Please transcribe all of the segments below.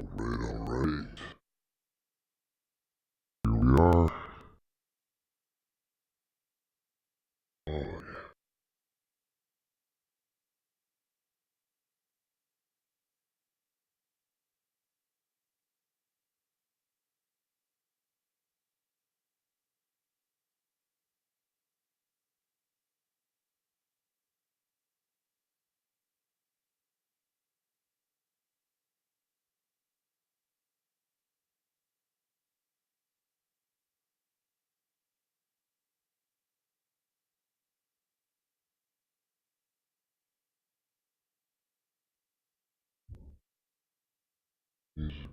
Alright. Here we are. Oh, yeah. Easy.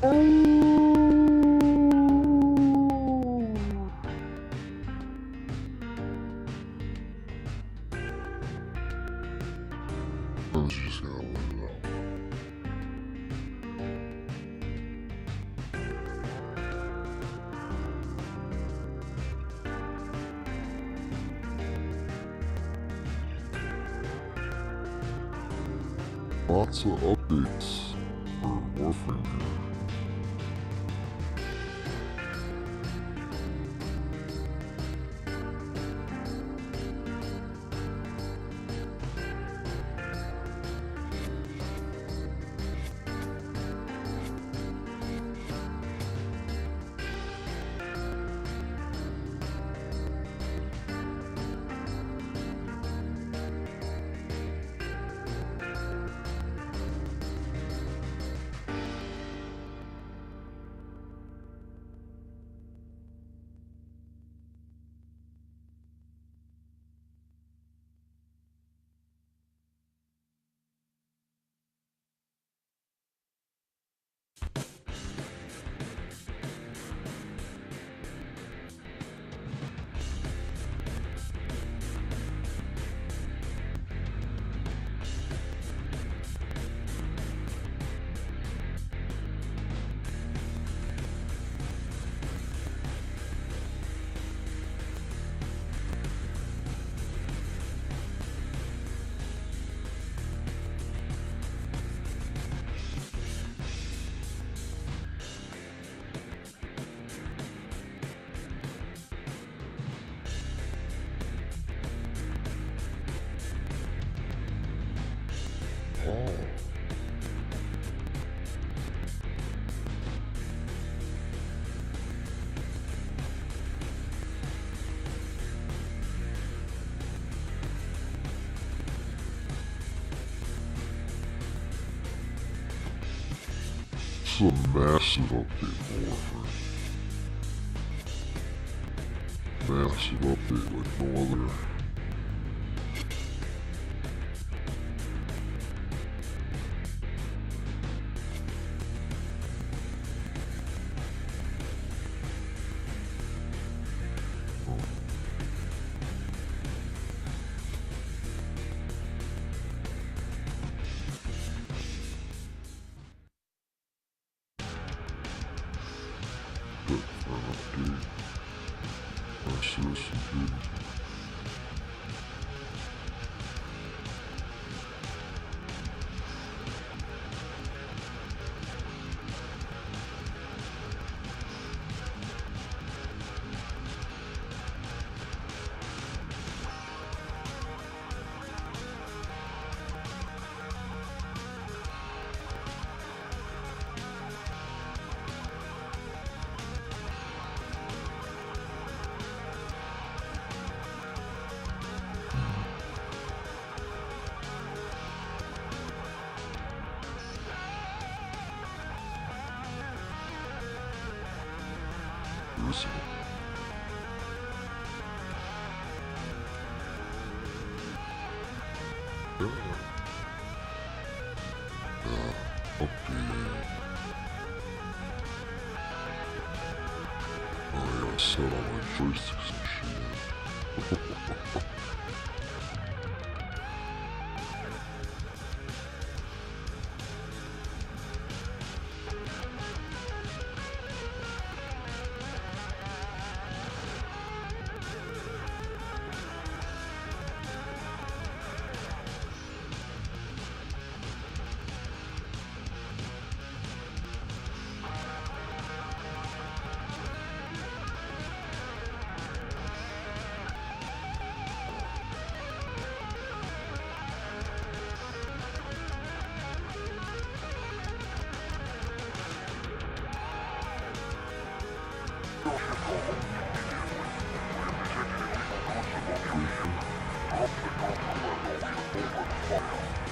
I was just gonna let it out. Lots of updates for Warframe here. is a massive update, Warfare. Massive update like no other. Listen. Update. I gotta set all my joysticks and shit.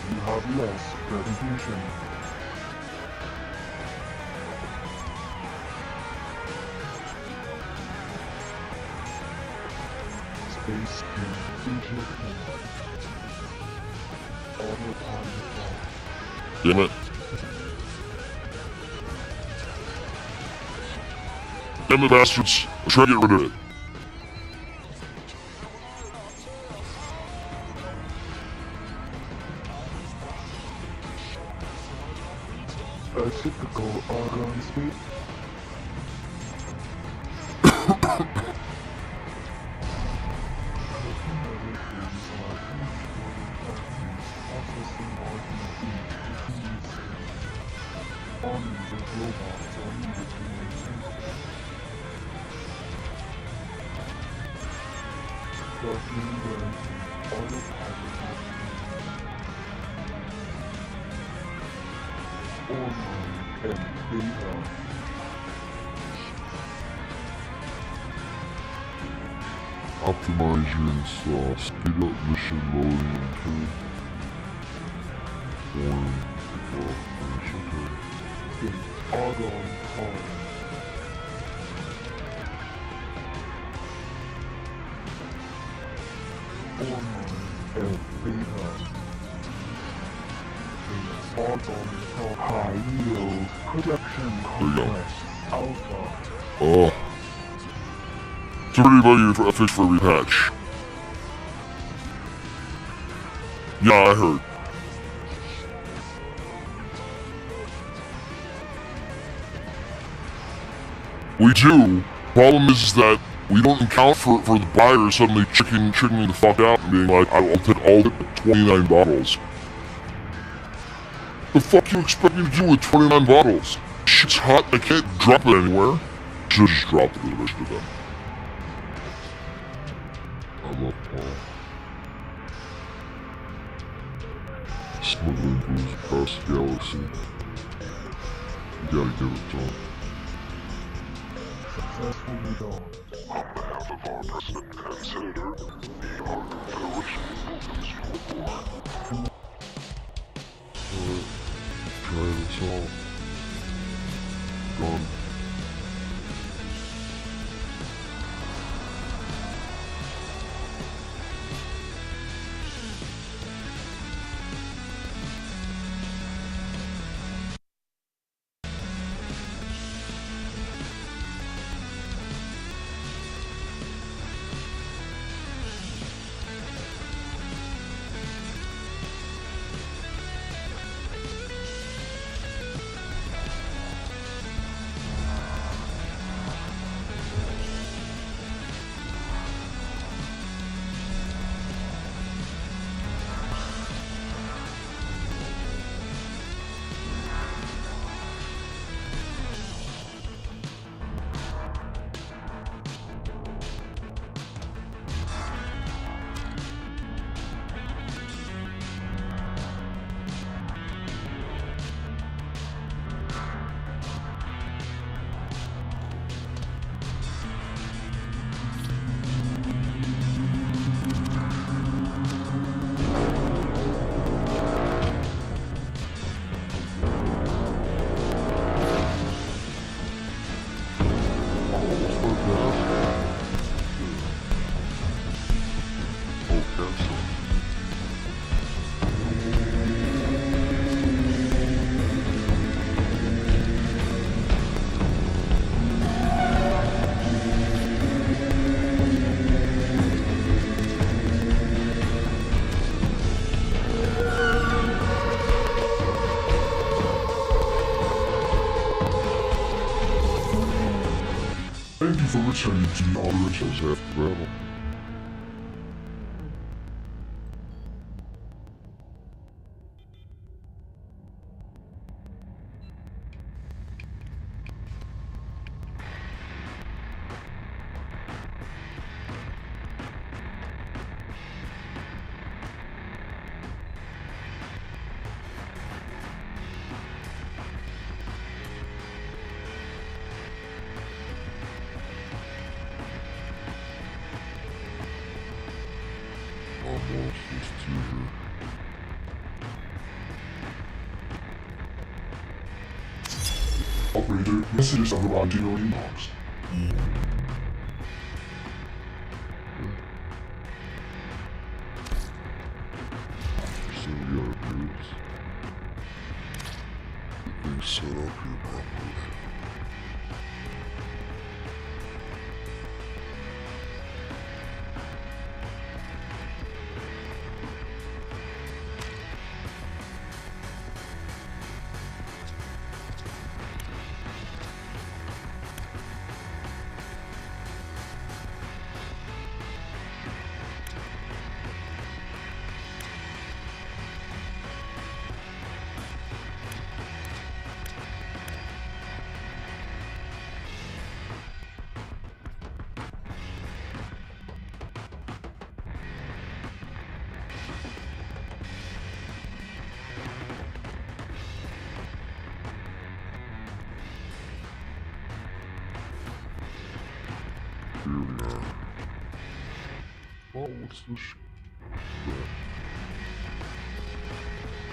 You have lost presentation. Space in Egypt. Autopilot. Damn it. Damn it, bastards. I'm trying to get rid of it. A typical Argon speed. Armies of robots are needed to maintain. But remember, autopilot online and beta. Optimize your install. Speed up mission loading until form In Argon Hall. Online and beta. In Argon Hall. High yield production complex. Alpha. Oh. It's a pretty buggy fix for a repatch. Yeah, I heard. We do. Problem is that we don't account for the buyer suddenly chickening the fuck out and being like, I'll take all the 29 bottles. The fuck you expect me to do with 29 bottles? Shit's hot, I can't drop it anywhere. Should've just dropped it to the rest of them. I love Paul. Smuggling booze across the galaxy. You gotta give it to him. Successfully done. On behalf of our President and Senator, the Armed Federation welcomes you aboard. Try this all. gun. Thank you for returning to the operations after battle. Monsters Tutor. Operator, messages are arrived in your inbox. Incendiary groups. Everything's set up here properly. Here we are. Oh, what's this?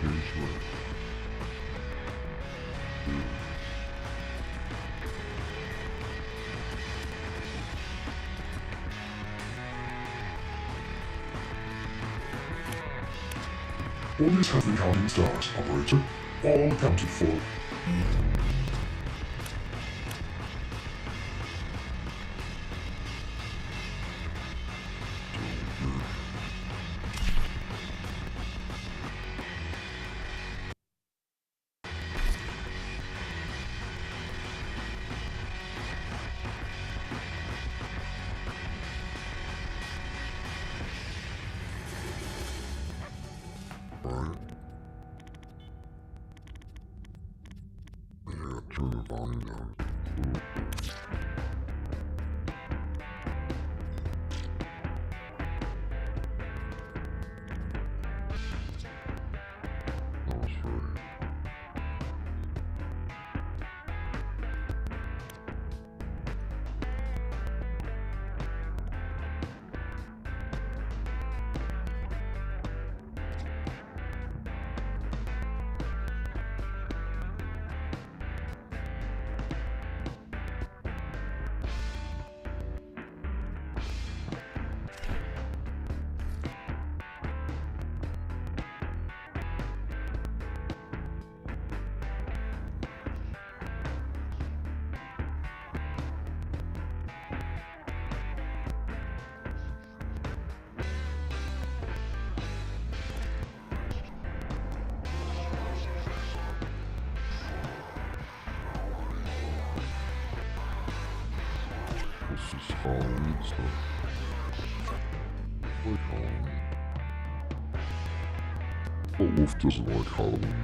Page left. Here. All these have been counting stars, operator. All accounted for. Right. Yeah, turn the volume down. That was right. Halloween stuff. Like Halloween. But Wolf doesn't like Halloween.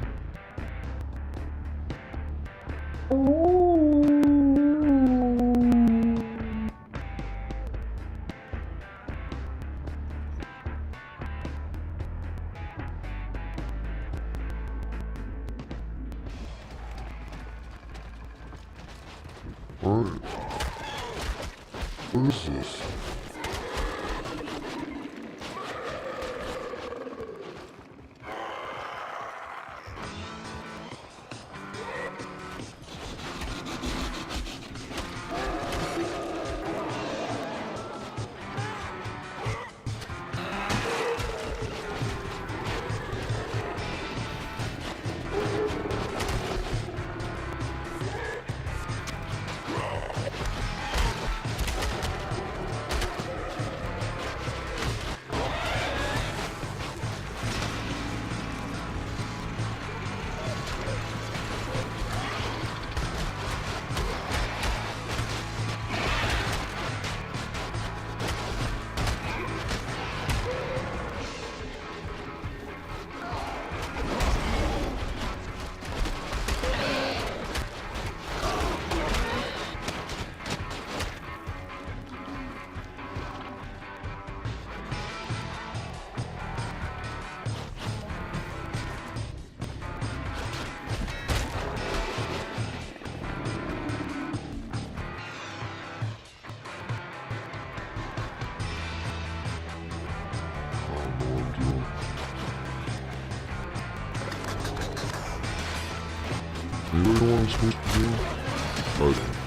Alright. What is this? Anybody know what I'm supposed to do? I don't.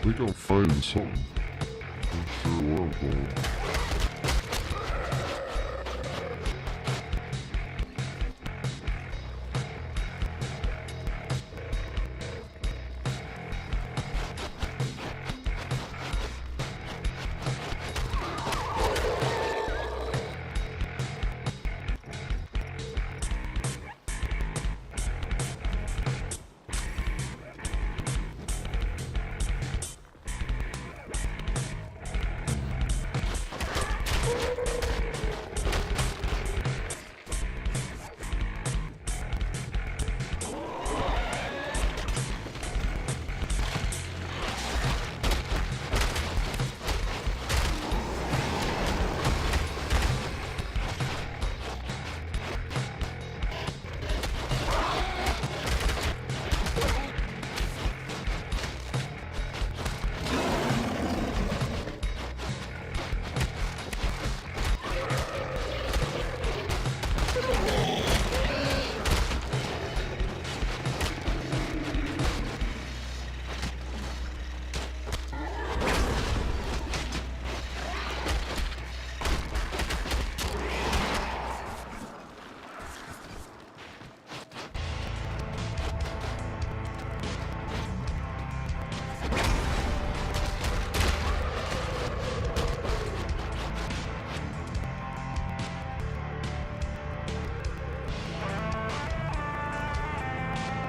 think I'm finding something. Not sure where I'm going.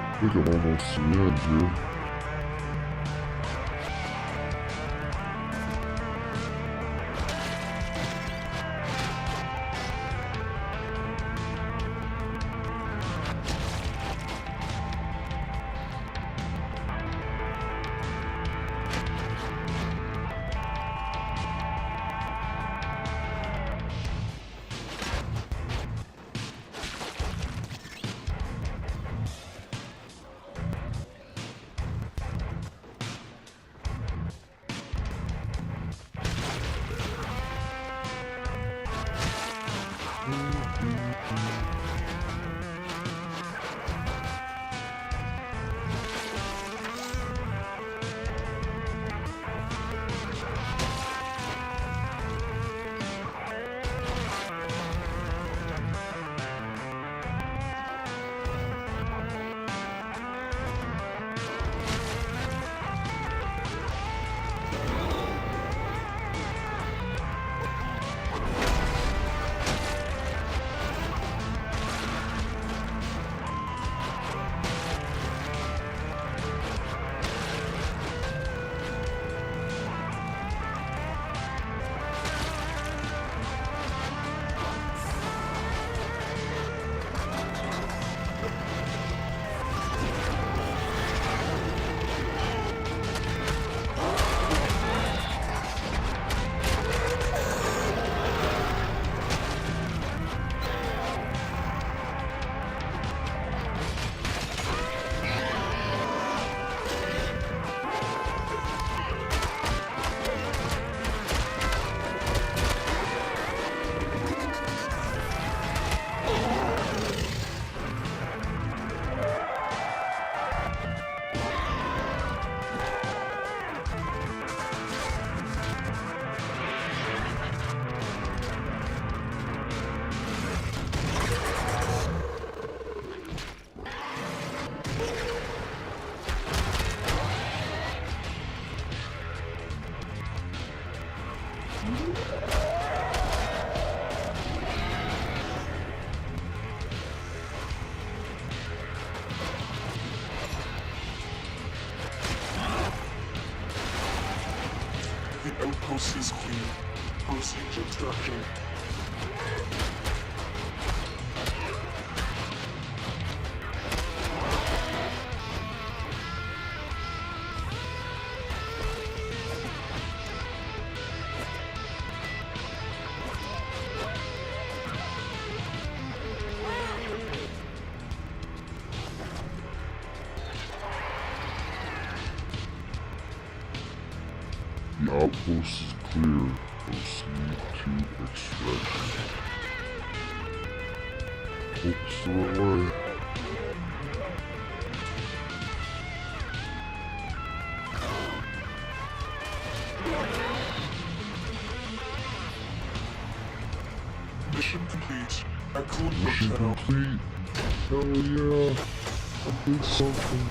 I think I'm almost to the end here. The outpost is clear. Proceed to extraction. The outpost is clear. Proceed to extraction. Hope's the right way. Mission complete. Excellent work, Mission Shadow. complete. Hell yeah. I did something.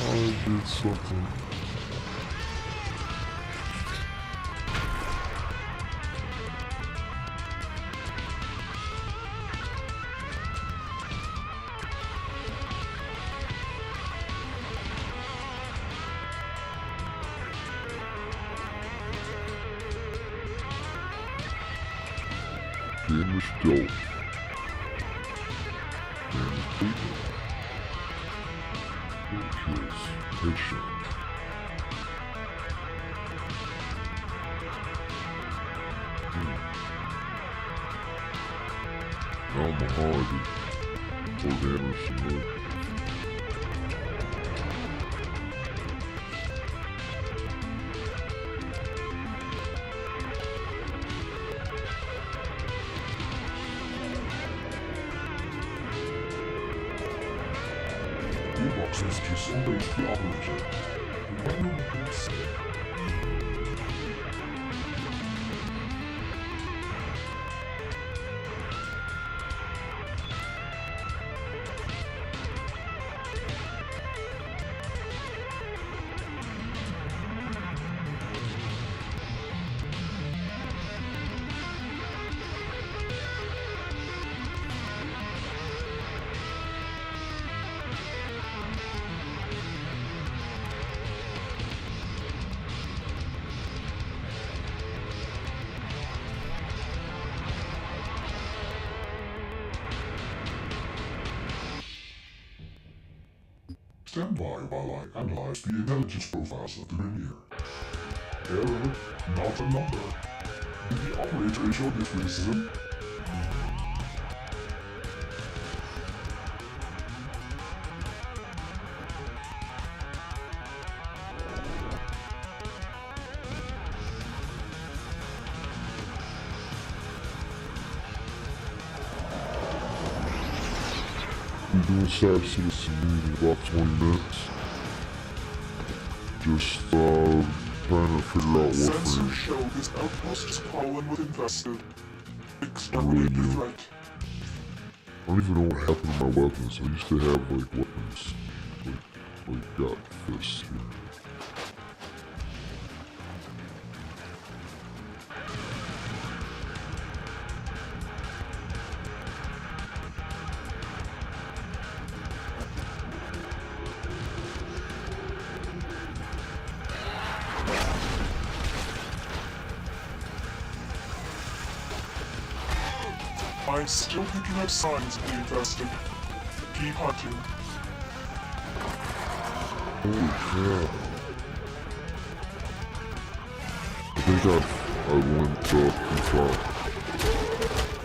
I did something. Game is dope. And people. Virtuous. Patient. Now I'm a hardy. Or Anderson. Gearboxes just obeyed the operator. When will we see? Stand by while I analyze the intelligence profiles of the Mimir. Error, not a number. Did the operator show this racism? We doing side citizen meeting in about 20 minutes. Just trying to figure out what Sensors for show this outpost is crawling with infested. really Exterminate the new. threat. I don't even know what happened to my weapons. I used to have like weapons. Like got fists. I'm still picking up signs of the infested. Keep hunting. Holy crap. I think I went too far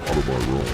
out of my realm.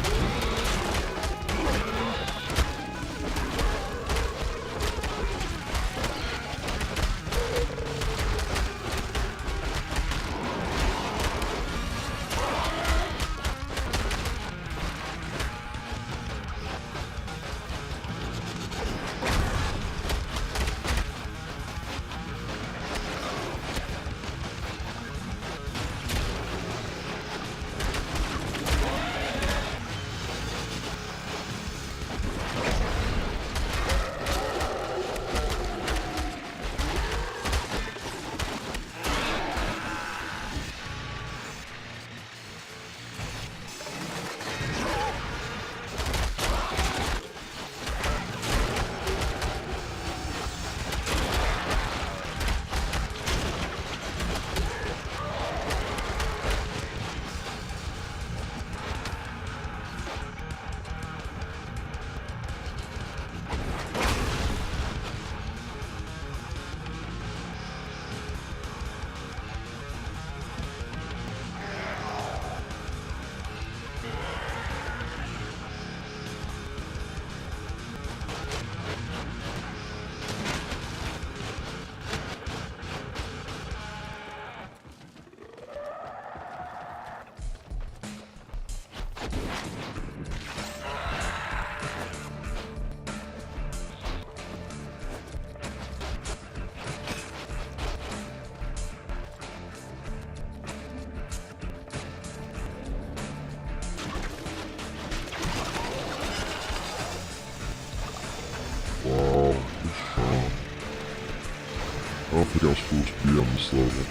think I was supposed to be on this level.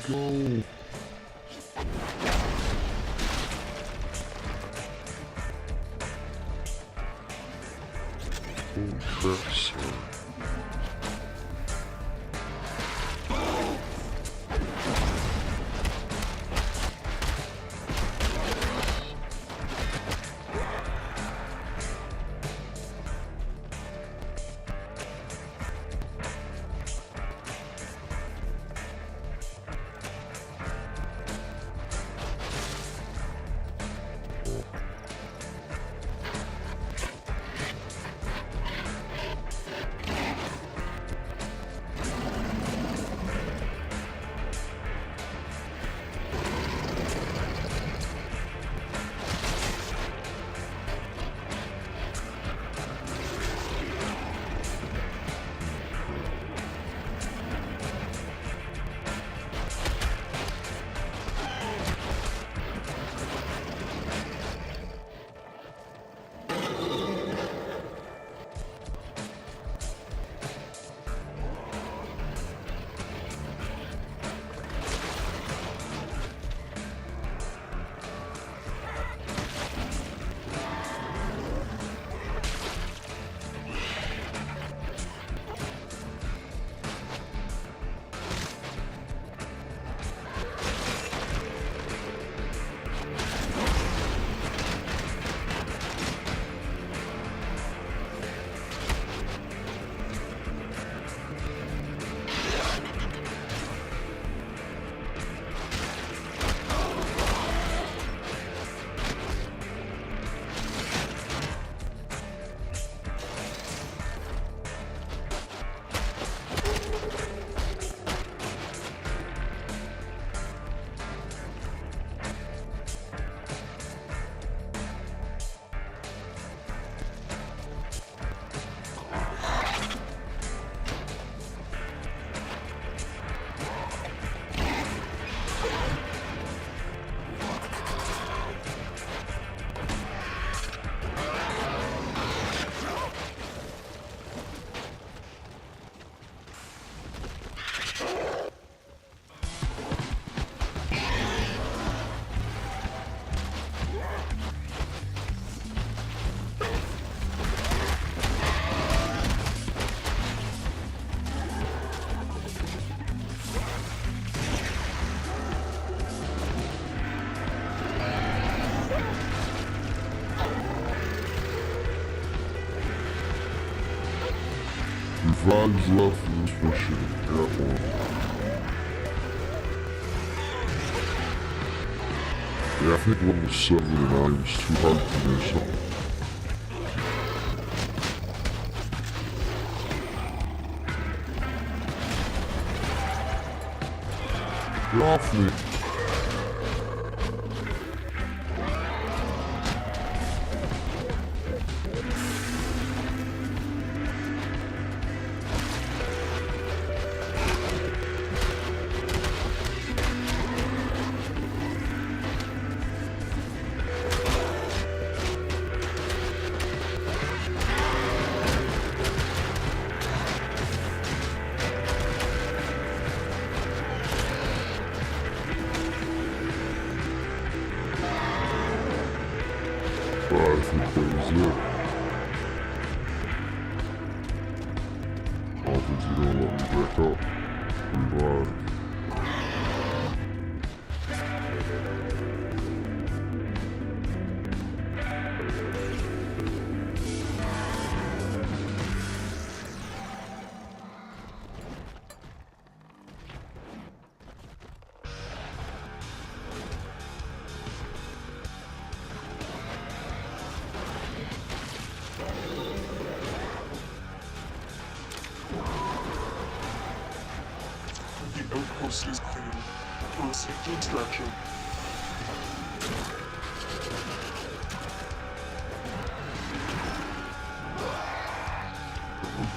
Go. Holy crap, son. Vibes left for this mission. Got one. Yeah, I think level 7 and 9 is too hard for me, so. Get off me. I think that was it. I don't think they're gonna let me back up. Revive. The outpost is clear. Proceed to extraction.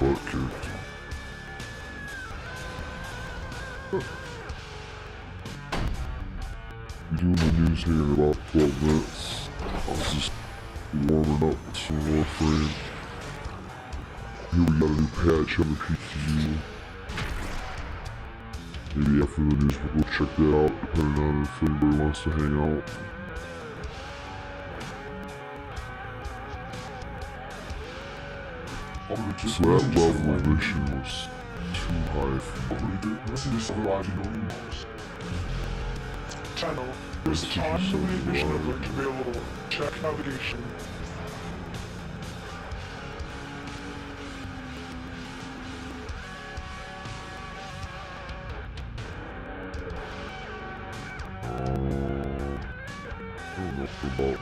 butt kicked. Be doing the news here in about 12 minutes. I'll just be warming up with some Warframe. Here we got a new patch on the PTU. Maybe after the news we'll go check that out, depending on if anybody wants to hang out. So that level of mission was too high for me. Channel. There's a time limited mission alert available. Check navigation. I don't know about this.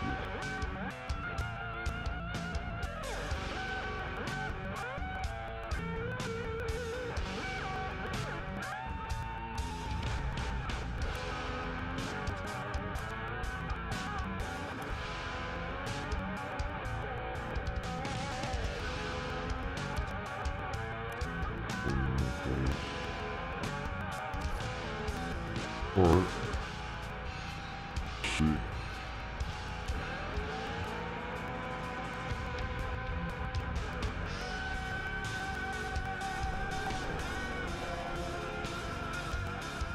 Alright. See.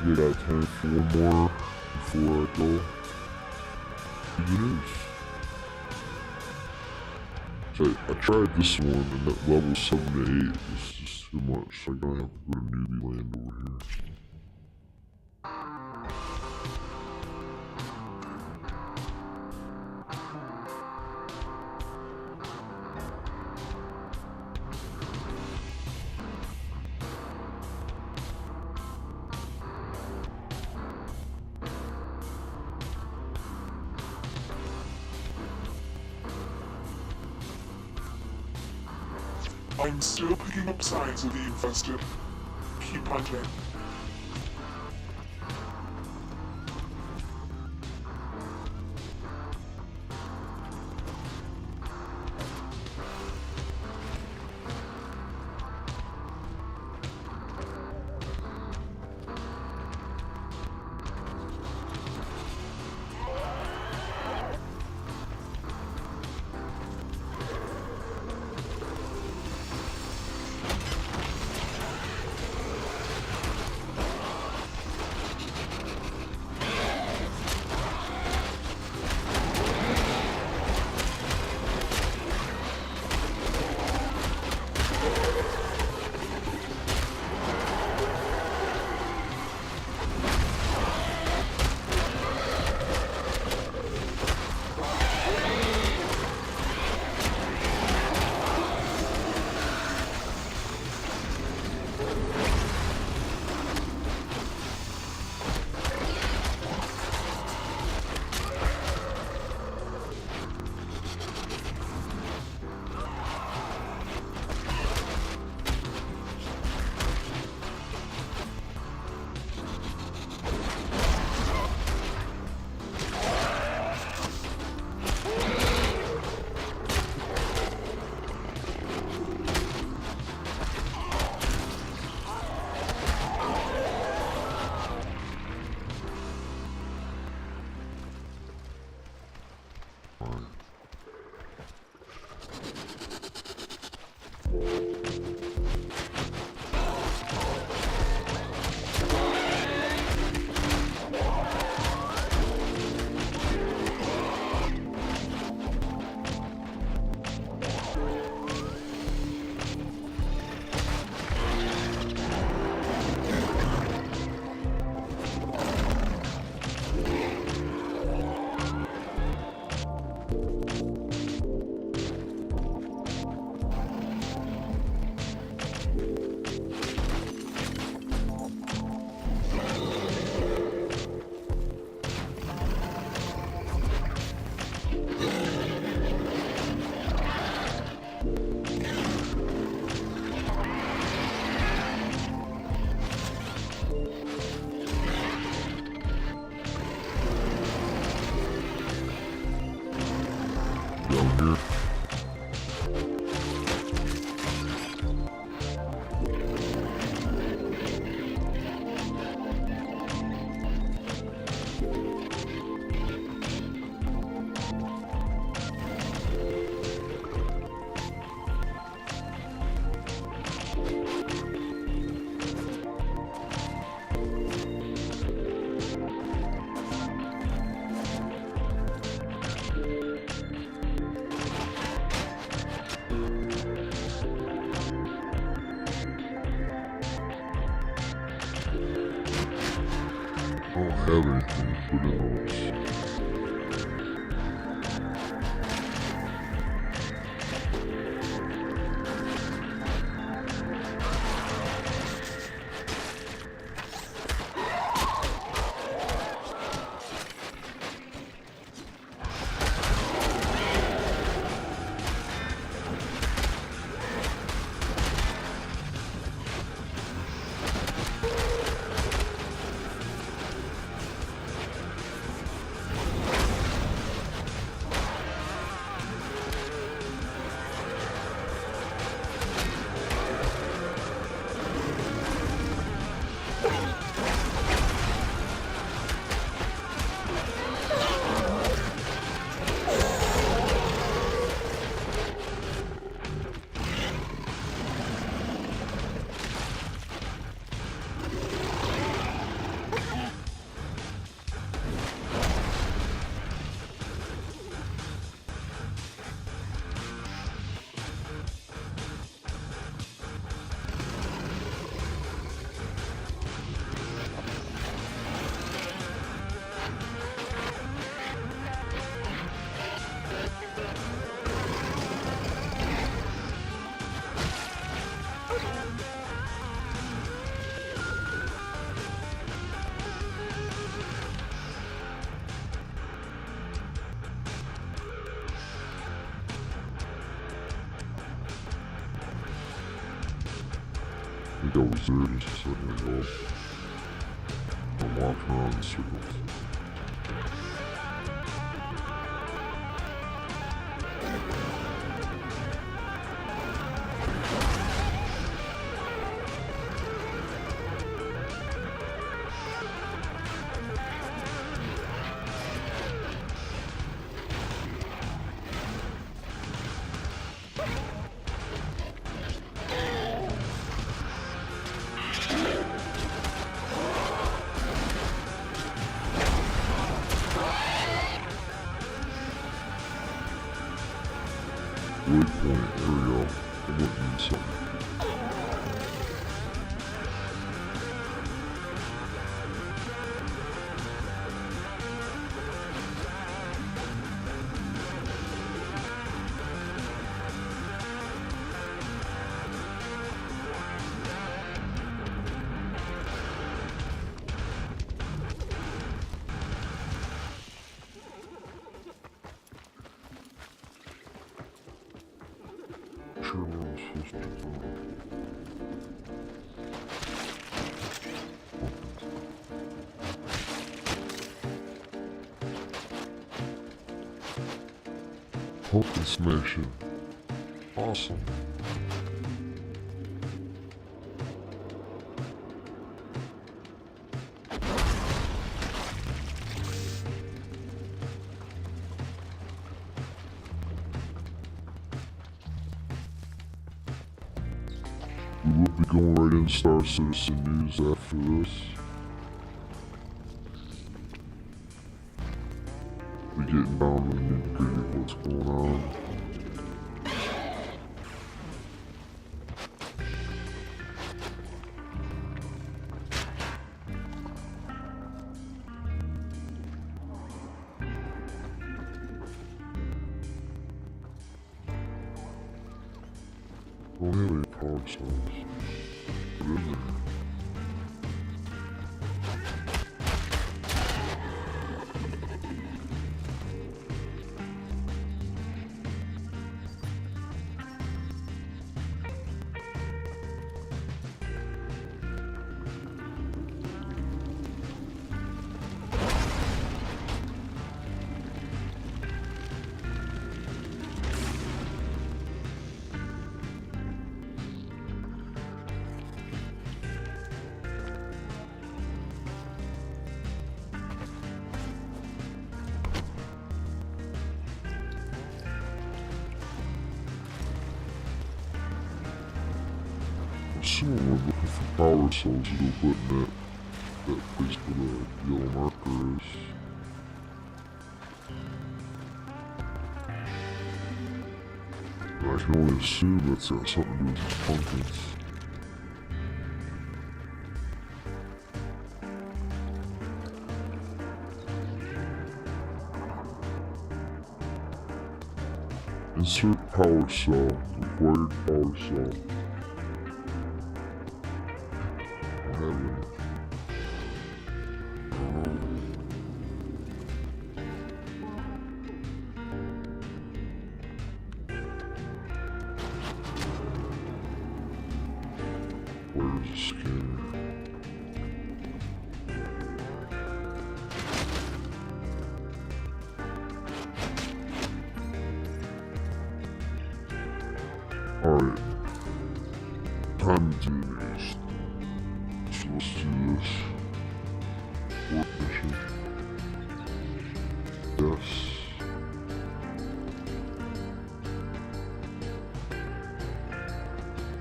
You got time for one more before I go. Good news. So I tried this one and that level 7 to 8 is just too much. So I'm gonna have to go to newbie land over here. I'm still picking up signs of the infested. Keep hunting. have anything, but it helps. I think I was there just a second ago. I'm walking around in circles. Waypoint area. I'm looking at something. Sure where I'm supposed to go. Pumpkin smashing. Awesome. We will be going right into Star Citizen News after this. We're getting down to the nitty-gritty of what's going on. Don't have any power cells. Put in there. Someone we're looking for power cells to go put in that place where the yellow marker is. And I can only assume that's got something to do with these pumpkins. Insert power cell. Required power cell. I have it. Where's the scanner? Alright. Time to do this. So let's do this. Work mission. Yes.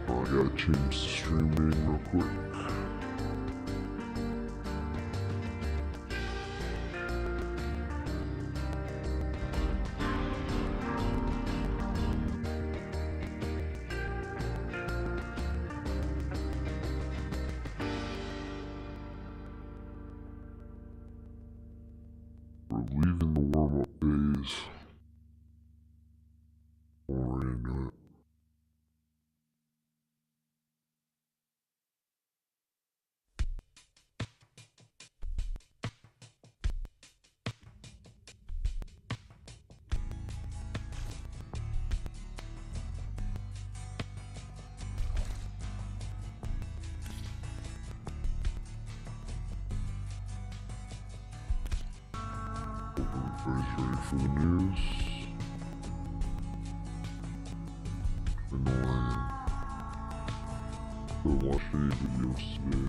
Oh, I gotta change the stream name real quick. We're leaving the warm-up phase. We're into it. Everybody's ready for the news. I know I am. Don't watch any videos today.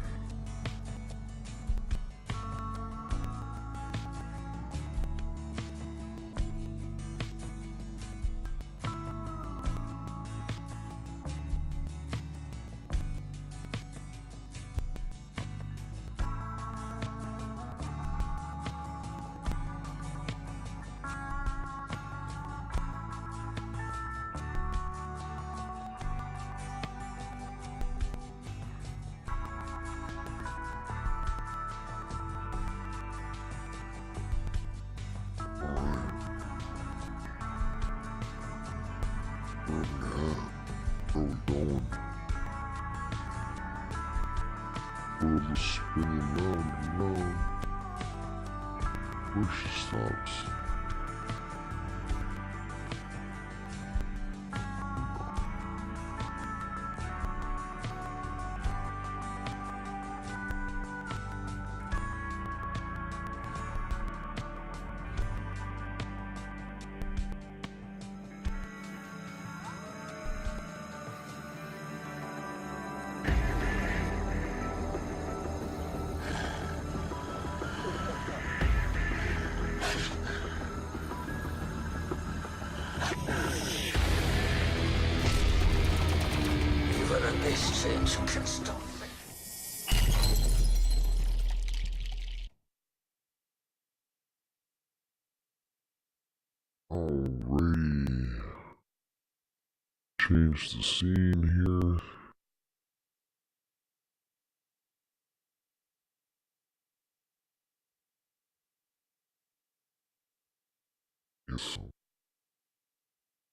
Where we going? World is spinning round and round. Where she stops. Even a misfit can stop me. Alrighty. Change the scene here. Get some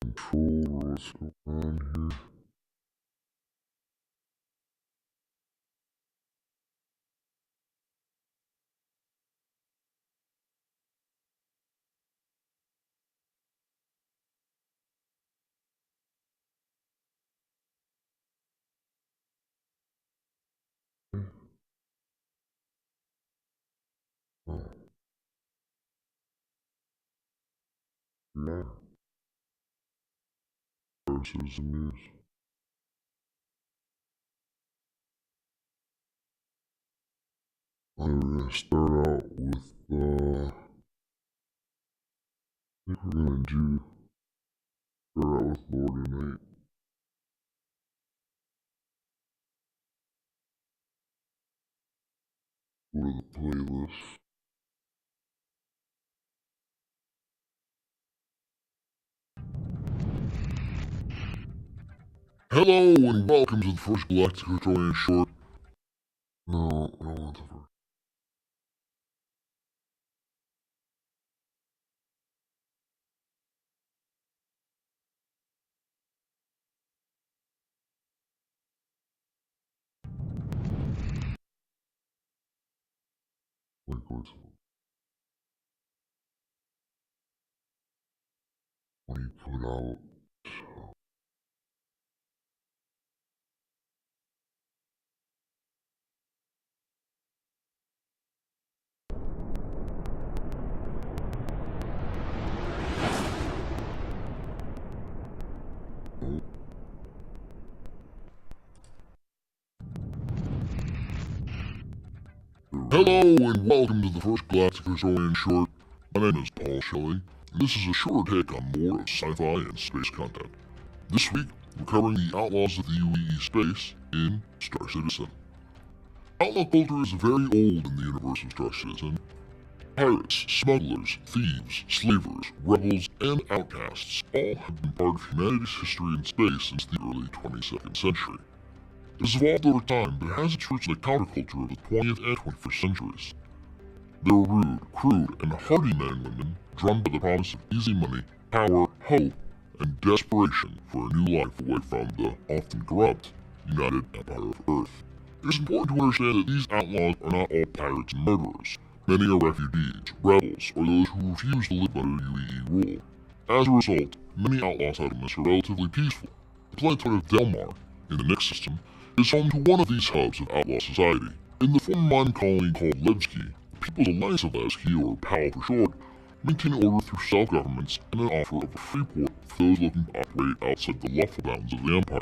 control over what's going on here. Oh. Yeah. Versus the news. I'm gonna start out with I think we're gonna start out with Lord of Night. Go to the playlist. Hello and welcome to the first Galactic Historian short. No, I don't want the first. But when you put out Hello and welcome to the first Galactic Historian Short. My name is Paul Shelley, and this is a short take on more of sci-fi and space content. This week, we're covering the outlaws of the UEE space in Star Citizen. Outlaw culture is very old in the universe of Star Citizen. Pirates, smugglers, thieves, slavers, rebels, and outcasts all have been part of humanity's history in space since the early 22nd century. It has evolved over time, but it has its roots in the counterculture of the 20th and 21st centuries. They were rude, crude, and hardy men and women, drawn by the promise of easy money, power, hope, and desperation for a new life away from the often corrupt United Empire of Earth. It is important to understand that these outlaws are not all pirates and murderers. Many are refugees, rebels, or those who refuse to live under UEE rule. As a result, many outlaw settlements are relatively peaceful. The planetoid of Delmar, in the Nyx system, is home to one of these hubs of outlaw society. In the former mine colony called Levski, the People's Alliance of Levski, or PAL for short, maintain order through self-governments and an offer of a free port for those looking to operate outside the lawful bounds of the Empire.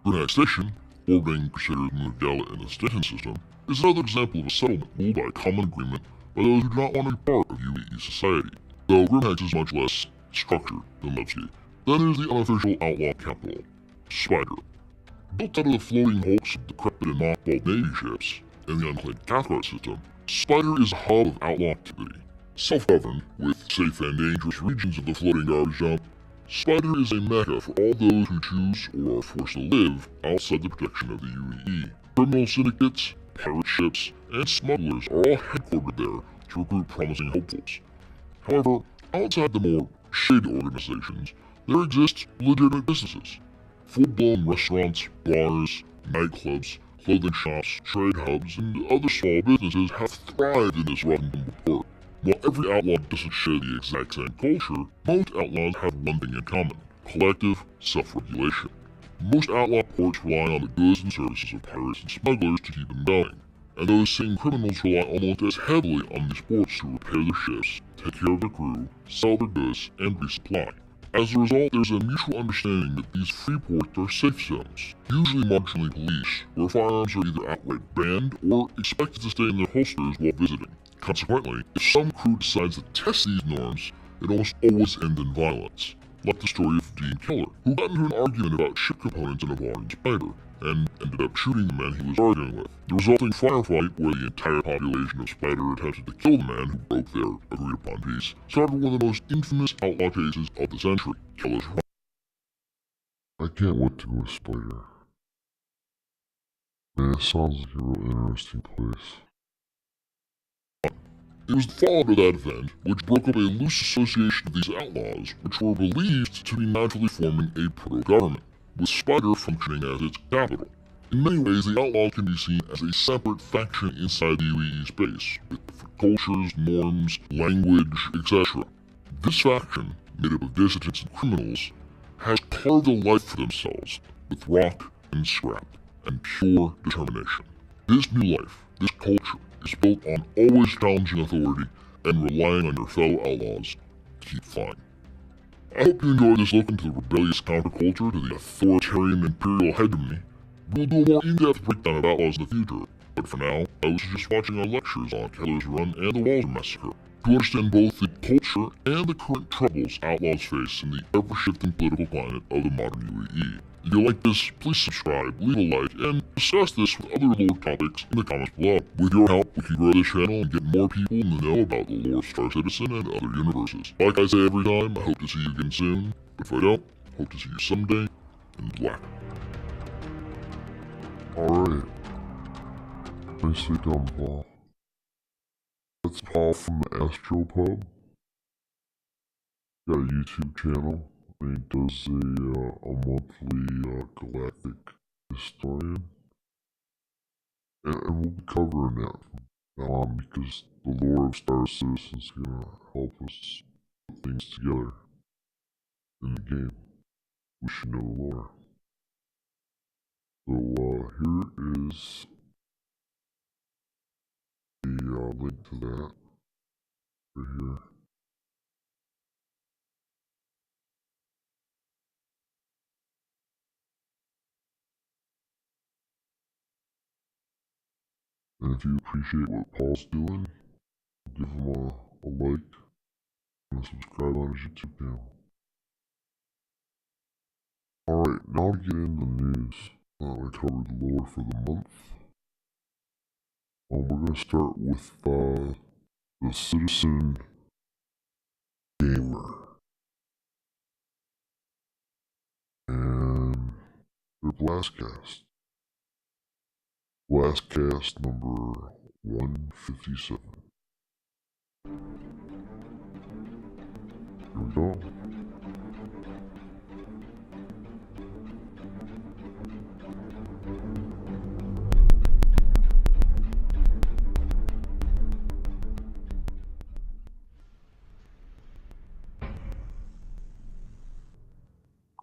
Brunak Station, orbiting Crusader Mugella in the Stanton system, is another example of a settlement ruled by a common agreement by those who do not want to be part of UEE society. Though Grimhex is much less structured than Levski, then is the unofficial outlaw capital, Spider. Built out of the floating hulks of decrepit and mothballed Navy ships and the unclaimed Cathcart system, Spider is a hub of outlaw activity. Self-governed, with safe and dangerous regions of the floating garbage dump, Spider is a mecca for all those who choose or are forced to live outside the protection of the UEE. Criminal syndicates, pirate ships, and smugglers are all headquartered there to recruit promising hopefuls. However, outside the more shady organizations, there exist legitimate businesses. Full-blown restaurants, bars, nightclubs, clothing shops, trade hubs, and other small businesses have thrived in this rough and tumble port. While every outlaw doesn't share the exact same culture, most outlaws have one thing in common: collective self-regulation. Most outlaw ports rely on the goods and services of pirates and smugglers to keep them going, and those same criminals rely almost as heavily on these ports to repair their ships, take care of their crew, sell their goods, and resupply. As a result, there's a mutual understanding that these free ports are safe zones, usually marginally policed, where firearms are either outright banned or expected to stay in their holsters while visiting. Consequently, if some crew decides to test these norms, it almost always ends in violence, like the story of Dean Keller, who got into an argument about ship components in a bar in Spider, and ended up shooting the man he was arguing with. The resulting firefight, where the entire population of Spider attempted to kill the man who broke their agreed-upon peace, started one of the most infamous outlaw cases of the century, Keller's Run. I can't wait to go to Spider. Man, it sounds like a real interesting place. It was the fallout of that event which broke up a loose association of these outlaws, which were believed to be naturally forming a pro-government, with Spider functioning as its capital. In many ways, the outlaws can be seen as a separate faction inside the UEE space, with different cultures, norms, language, etc. This faction, made up of dissidents and criminals, has carved a life for themselves with rock and scrap and pure determination. This new life, this culture, is built on always challenging authority and relying on your fellow outlaws to keep flying. I hope you enjoyed this look into the rebellious counterculture to the authoritarian imperial hegemony. We will do a more in-depth breakdown of outlaws in the future, but for now, I was just watching our lectures on Keller's Run and the Walser Massacre to understand both the culture and the current troubles outlaws face in the ever-shifting political climate of the modern UEE. If you like this, please subscribe, leave a like, and discuss this with other lore topics in the comments below. With your help, we can grow this channel and get more people in the know about the lore of Star Citizen and other universes. Like I say every time, I hope to see you again soon, but if I don't, hope to see you someday in black. Alright. Nicely done, Paul. That's Paul from the Astropub. Got a YouTube channel. And he does a monthly galactic historian. And we'll be covering that because the lore of Star Citizen is gonna help us put things together in the game. We should know the lore. So here is the link to that right here. And if you appreciate what Paul's doing, give him a like and subscribe on his YouTube channel. Alright, now to get into the news. I covered the lore for the month. We're going to start with the Citizen Gamer. And their Blastcast. Blastcast number 157. Here we go.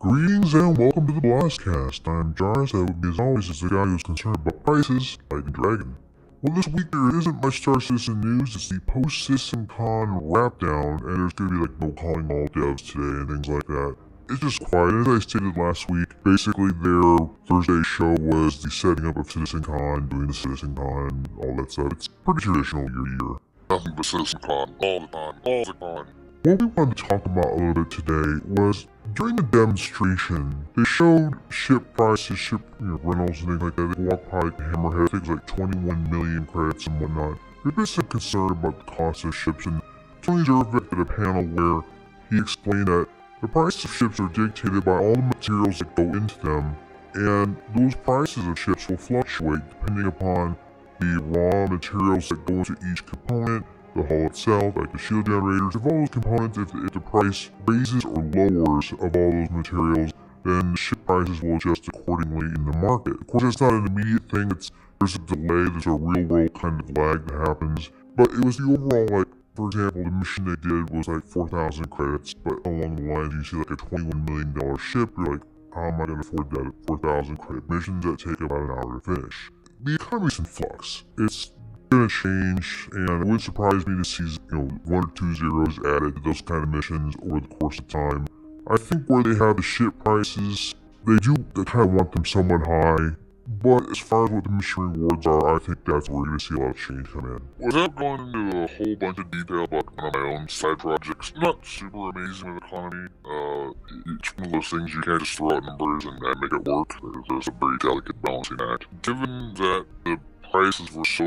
Greetings and welcome to the Blastcast. I'm Jarvis, that with me as always is the guy who's concerned about prices, like a dragon. Well, this week there isn't much Star Citizen news. It's the post-Citizen Con wrap down, and there's gonna be like no calling all devs today and things like that. It's just quiet. As I stated last week, basically their Thursday show was the setting up of Citizen Con, doing the Citizen Con, all that stuff. It's pretty traditional year to year. Nothing but Citizen Con, all the time, all the time. What we wanted to talk about a little bit today was, during the demonstration, they showed ship prices, ship rentals and things like that. They walked by like Hammerhead, things like 21 million credits and whatnot. There's been some concern about the cost of ships, and Tony Zervik did a panel where he explained that the price of ships are dictated by all the materials that go into them, and those prices of ships will fluctuate depending upon the raw materials that go into each component, the hull itself, like the shield generators. If all those components, if the price raises or lowers of all those materials, then the ship prices will adjust accordingly in the market. Of course, that's not an immediate thing. There's a delay, there's a real world kind of lag that happens. But it was the overall, like, for example, the mission they did was like 4,000 credits, but along the lines you see like a $21 million ship, you're like, how am I going to afford that at 4,000 credit missions that take about an hour to finish? The economy's in flux. It's gonna change, and it wouldn't surprise me to see, 1 or 2 zeros added to those kind of missions over the course of time. I think where they have the ship prices, they kind of want them somewhat high, but as far as what the mission rewards are, I think that's where we're gonna see a lot of change come in. Without going into a whole bunch of detail about one of my own side projects, not super amazing with economy. It's one of those things you can't just throw out numbers and make it work. There's a very delicate balancing act. Given that the prices were so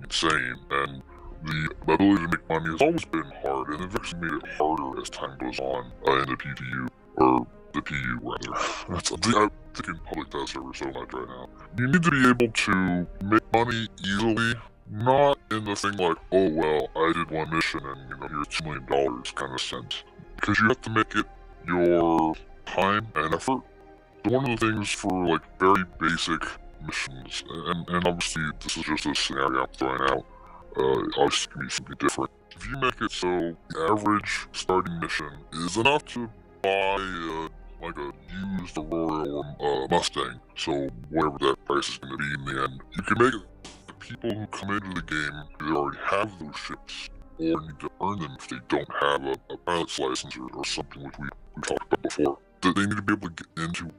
insane, and the ability to make money has always been hard, and it's actually made it harder as time goes on in the PTU, or the PU rather. I'm thinking public test server so much right now. You need to be able to make money easily, not in the thing like, oh well, I did one mission and here's $2 million kind of sense. Because you have to make it your time and effort. So one of the things for like very basic missions, and obviously this is just a scenario I'm throwing out, obviously it can be something different. If you make it so the average starting mission is enough to buy like a used Aurora or Mustang, so whatever that price is going to be in the end, you can make it the people who come into the game either already have those ships or need to earn them if they don't have a pilot's license or something which we talked about before. That they need to be able to get into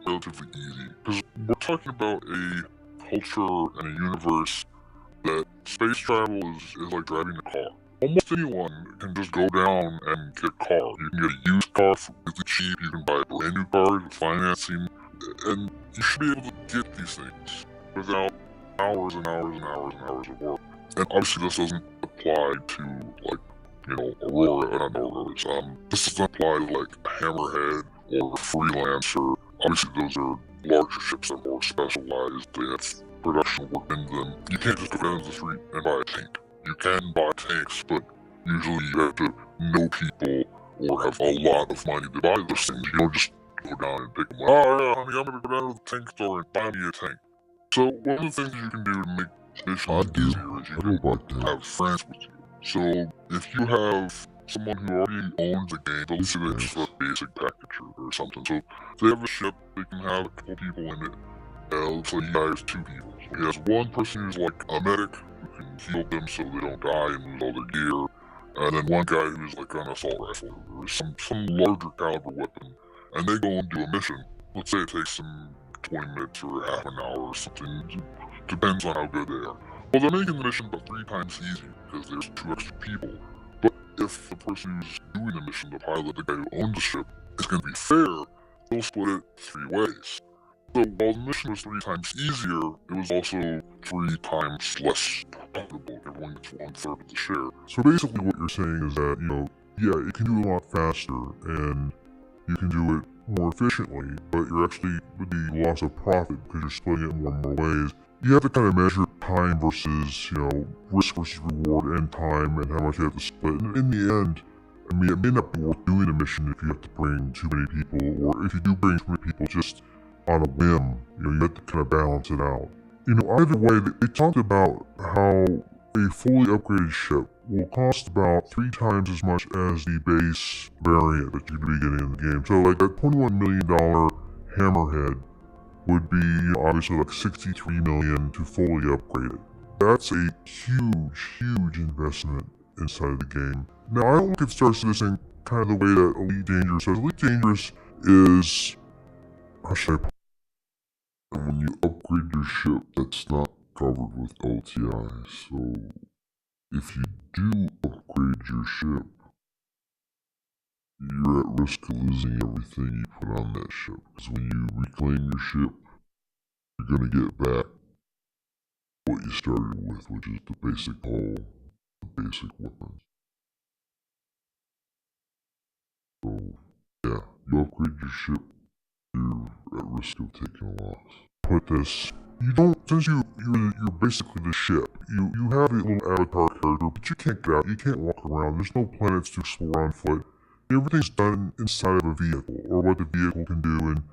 relatively easy, because we're talking about a culture and a universe that space travel is like driving a car. Almost anyone can just go down and get a car. You can get a used car for really cheap, you can buy a brand new car with financing, and you should be able to get these things without hours and hours and hours and hours of work. And obviously this doesn't apply to, like, Aurora, not Auroras. This doesn't apply to, like, Hammerhead or Freelancer. Obviously those are larger ships that are more specialized, they have production work into them. You can't just go down to the street and buy a tank. You can buy tanks, but usually you have to know people or have a lot of money to buy those things. You don't just go down and pick them up. Oh yeah, honey, I'm gonna go down to the tank store and buy me a tank. So one of the things you can do to make mission I is do. easier as you I don't like can that. have friends with you. So if you have someone who already owns a game, they'll see that it's a basic package or something. So if they have a ship, they can have a couple people in it. Let's say he hires 2 people. So he has one person who's like a medic who can heal them so they don't die and lose all their gear. And then one guy who's like an assault rifle or some larger caliber weapon. And they go and do a mission. Let's say it takes them 20 minutes or half an hour or something. Depends on how good they are. Well, they're making the mission about 3 times easier because there's 2 extra people. But if the person who's doing the mission, the pilot, the guy who owns the ship, is going to be fair, they'll split it 3 ways. So while the mission was 3 times easier, it was also 3 times less profitable. Everyone gets 1/3 of the share. So basically what you're saying is that, yeah, it can do a lot faster, and you can do it more efficiently, but you're actually, with the loss of profit, because you're splitting it in more ways, you have to kind of measure time versus, risk versus reward and time and how much you have to split. And in the end, I mean, it may not be worth doing a mission if you have to bring too many people, or if you do bring too many people just on a whim, you have to kind of balance it out. Either way, they talked about how a fully upgraded ship will cost about 3 times as much as the base variant that you'd be getting in the game. So like that $21 million Hammerhead would be obviously like $63 million to fully upgrade it. That's a huge investment inside the game. Now I don't look at Star Citizen kind of the way that Elite Dangerous does. Elite Dangerous is, how should I put it? And when you upgrade your ship, that's not covered with LTI. So if you do upgrade your ship, you're at risk of losing everything you put on that ship. Because when you reclaim your ship, you're going to get back what you started with, which is the basic hull, the basic weapons. So, yeah, you upgrade your ship, you're at risk of taking a loss. Put this, since you're basically the ship, you have a little avatar character, but you can't get out, you can't walk around, there's no planets to explore on foot. Everything's done inside of a vehicle, or what the vehicle can do, and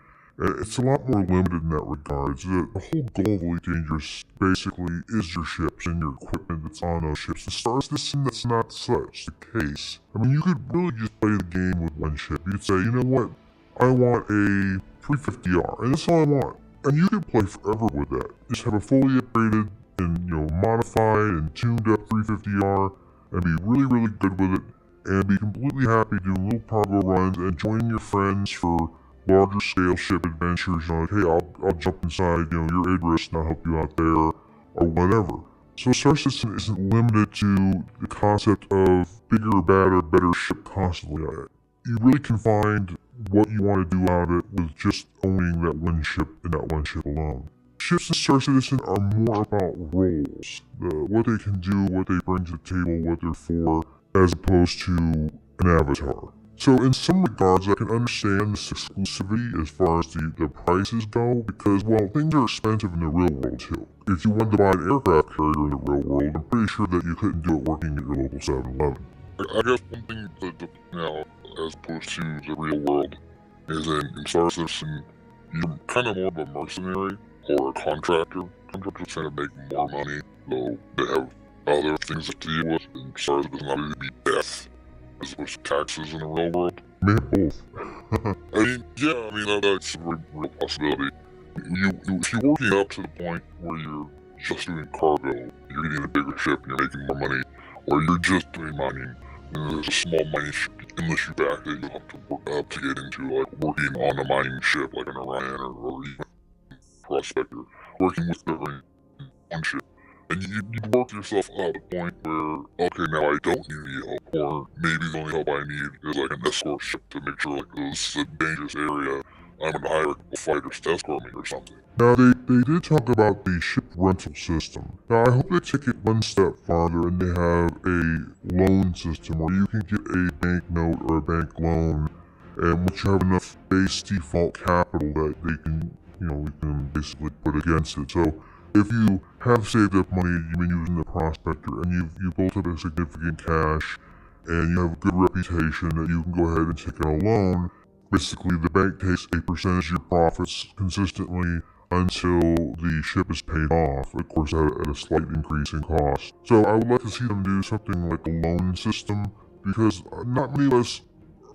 it's a lot more limited in that regard. So the whole goal of Elite Dangerous basically is your ships and your equipment that's on those ships. In Star Citizen, that's not such the case. I mean, you could really just play the game with one ship. You could say, you know what, I want a 350R, and that's all I want. And you could play forever with that. Just have a fully upgraded and, modified and tuned up 350R, and be really good with it, and be completely happy doing little cargo runs and joining your friends for larger scale ship adventures. Like, hey, I'll jump inside, your Idris and I'll help you out there, or whatever. So Star Citizen isn't limited to the concept of bigger, badder, better ship constantly. You really can find what you want to do out of it with just owning that one ship and that one ship alone. Ships in Star Citizen are more about roles, what they can do, what they bring to the table, what they're for, as opposed to an avatar. So in some regards, I can understand this exclusivity as far as the prices go, because, well, things are expensive in the real world too. If you wanted to buy an aircraft carrier in the real world, I'm pretty sure that you couldn't do it working at your local 7-Eleven. I guess one thing that, as opposed to the real world, is in Star Citizen, you're kind of more of a mercenary or a contractor. Contractors tend to make more money, though they have other things to deal with. In Star Citizen, not be death as opposed to taxes in the real world. Maybe both. That's a real possibility. If you're working up to the point where you're just doing cargo, you're getting a bigger ship and you're making more money, or you're just doing mining, and there's a small mining ship in the ship back that you have to work up to get into, like working on a mining ship like an Orion or even Prospector, working with different one ship. And you work yourself up to the point where, okay, now I don't need any help, or maybe the only help I need is like an escort ship to make sure, like, this is a dangerous area, I'm gonna hire a couple fighters to escort me or something. Now, they did talk about the ship rental system. Now, I hope they take it one step farther and they have a loan system where you can get a bank note or a bank loan, and once you have enough base default capital that they can, you can basically put against it. So, if you have saved up money, you've been using the Prospector, and you've built up a significant cash, and you have a good reputation that you can go ahead and take out a loan, basically the bank takes a percentage of your profits consistently until the ship is paid off, of course at a slight increase in cost. So I would like to see them do something like a loan system, because not many of us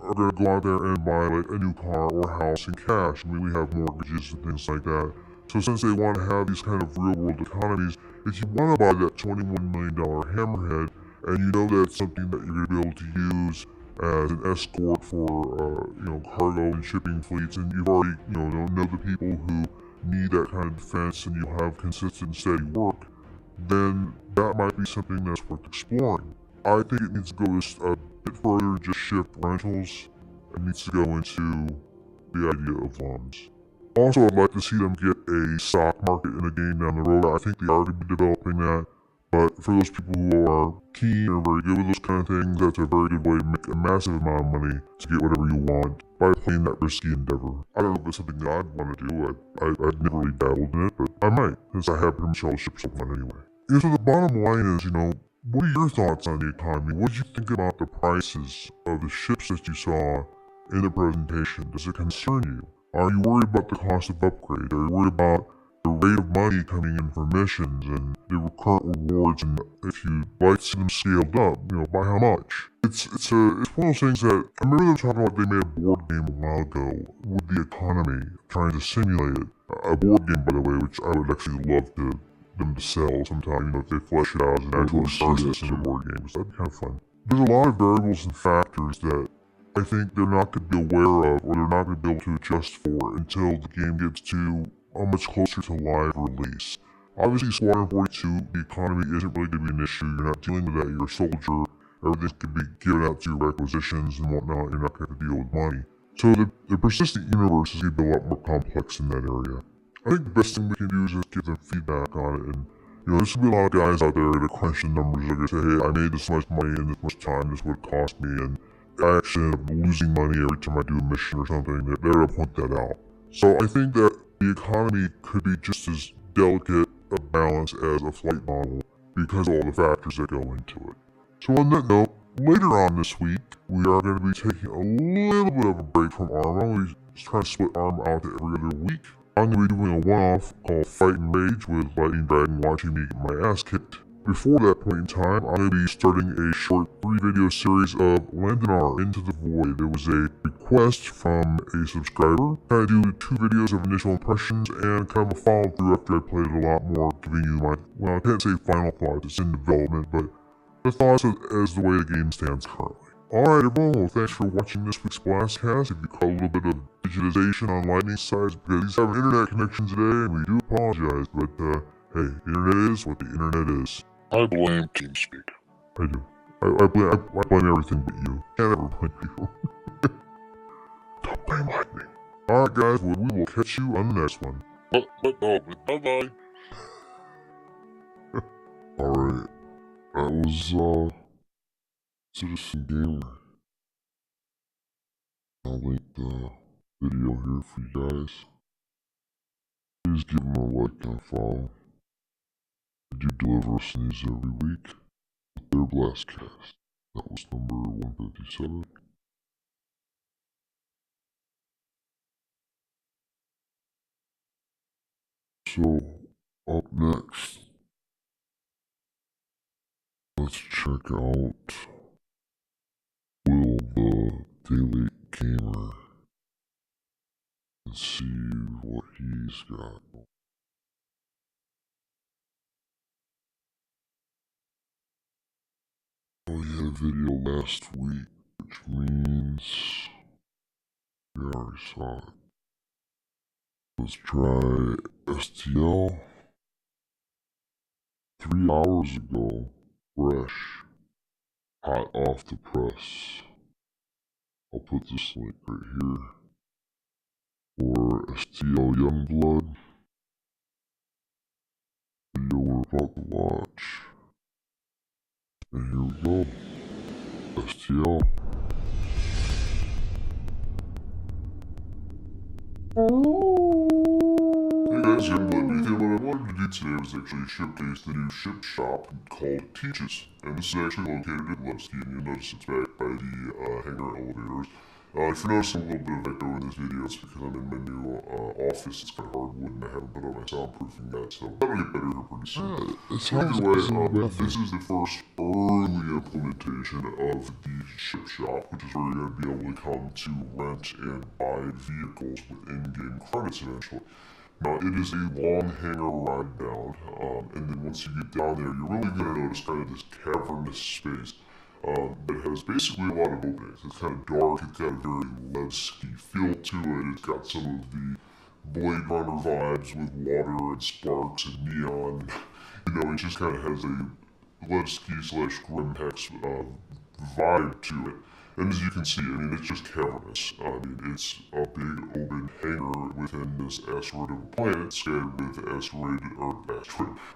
are going to go out there and buy like a new car or house in cash. I mean, we have mortgages and things like that. So since they want to have these kind of real world economies, if you want to buy that $21 million Hammerhead, and you know that's something that you're going to be able to use as an escort for, cargo and shipping fleets, and you've already, know the people who need that kind of defense, and you'll have consistent, steady work, then that might be something that's worth exploring. I think it needs to go a bit further than just ship rentals. It needs to go into the idea of loans. Also, I'd like to see them get a stock market in a game down the road. I think they already be developing that. But for those people who are keen or very good with those kind of things, that's a very good way to make a massive amount of money to get whatever you want by playing that risky endeavor. I don't know if it's something that I'd want to do. I've never really dabbled in it, but I might, since I have pretty much all the ships open anyway. And so the bottom line is, what are your thoughts on the economy? What did you think about the prices of the ships that you saw in the presentation? Does it concern you? Are you worried about the cost of upgrades? Are you worried about the rate of money coming in for missions and the recurrent rewards, and if you'd like to see them scaled up, by how much? It's one of those things that, I remember them talking about they made a board game a while ago with the economy, trying to simulate it. A board game, by the way, which I would actually love them to sell sometime, if they flesh it out as an actual star system of board games. That'd be kind of fun. There's a lot of variables and factors that I think they're not going to be aware of, or they're not going to be able to adjust for until the game gets to much closer to live release. Obviously, Squadron 42, the economy isn't really going to be an issue. You're not dealing with that. You're a soldier. Everything can be given out to your requisitions and whatnot. You're not going to have to deal with money. So the persistent universe is going to be a lot more complex in that area. I think the best thing we can do is just give them feedback on it, and there's going to be a lot of guys out there that crunch the numbers. They're going to say, hey, I made this much money in this much time. This would cost me, and I actually end up losing money every time I do a mission or something. They're going to point that out. So I think that the economy could be just as delicate a balance as a flight model because of all the factors that go into it. So on that note, later on this week, we are going to be taking a little bit of a break from ARM. I'm just trying to split ARM out every other week. I'm going to be doing a one-off called Fight and Rage with Lightning Dragon watching me get my ass kicked. Before that point in time, I'm going to be starting a short 3-video series of Landinar Into the Void. There was a request from a subscriber. I do 2 videos of initial impressions and kind of a follow-through after I played it a lot more, giving you my, I can't say final thoughts, it's in development, but the thoughts as the way the game stands currently. Alright everyone, well thanks for watching this week's Blastcast. If you caught a little bit of digitization on Lightning sides, because he's having internet connection today, and we do apologize, but hey, the internet is what the internet is. I blame TeamSpeak. I do. I blame everything but you. Can't ever blame you. Don't blame Lightning. Alright guys, well, we will catch you on the next one. Bye-bye. Alright. That was, Citizen Gamer. I'll link the video here for you guys. Please give them a like and a follow. I do deliver us news every week with their Blastcast. That was number 157. So, up next, let's check out Will the Daily Gamer and see what he's got. Oh, he had a video last week, which means we already saw it. Let's try STL. 3 hours ago, fresh, hot off the press. I'll put this link right here for STL Youngblood. Video we're about to watch. And here we go. STL. Hey guys, Youngblood here. What I wanted to do today was actually showcase the new ship shop called Teach's. And this is actually located in Levski, and you'll notice it's backed by the hangar elevators. If you're noticing a little bit of echo in this video, it's because I'm in my new office. It's kind of hardwood and I haven't put on my soundproofing yet, so that'll get better here pretty soon. Either way, this is the first early implementation of the ship shop, which is where you're going to be able to come to rent and buy vehicles with in-game credits eventually. Now, it is a long hangar ride down, and then once you get down there, you're really going to notice kind of this cavernous space that has basically a lot of openings. It's kind of dark, it's got a very Levski feel to it, it's got some of the Blade Runner vibes with water and sparks and neon. You know, it just kind of has a Levski/Grimhex vibe to it. And as you can see, I mean, it's just cavernous. I mean, it's a big open hangar within this asteroid of a planet, scattered with asteroid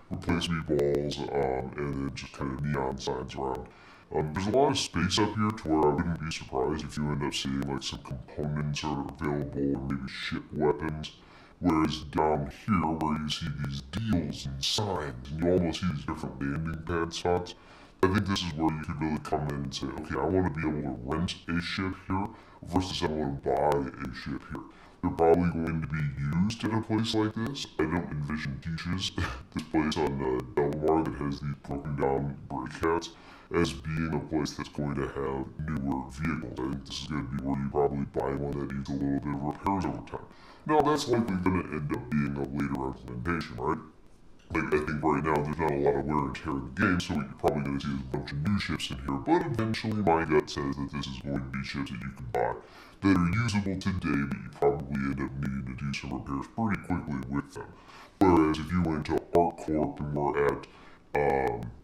replacement balls, and then just kind of neon signs around. There's a lot of space up here to where I wouldn't be surprised if you end up seeing like some components are available or maybe ship weapons. Whereas down here, where you see these deals and signs, and you almost see these different landing pad spots, I think this is where you could really come in and say, okay, I want to be able to rent a ship here versus I want to buy a ship here. They're probably going to be used in a place like this. I don't envision Teach's, this place on Delmar that has these broken down breakouts, as being a place that's going to have newer vehicles. I think this is going to be where you probably buy one that needs a little bit of repairs over time. Now, that's likely going to end up being a later implementation, right? Like, I think right now there's not a lot of wear and tear in the game, so what you're probably going to see is a bunch of new ships in here, but eventually my gut says that this is going to be ships that you can buy that are usable today, but you probably end up needing to do some repairs pretty quickly with them. Whereas if you went to ArcCorp and were at,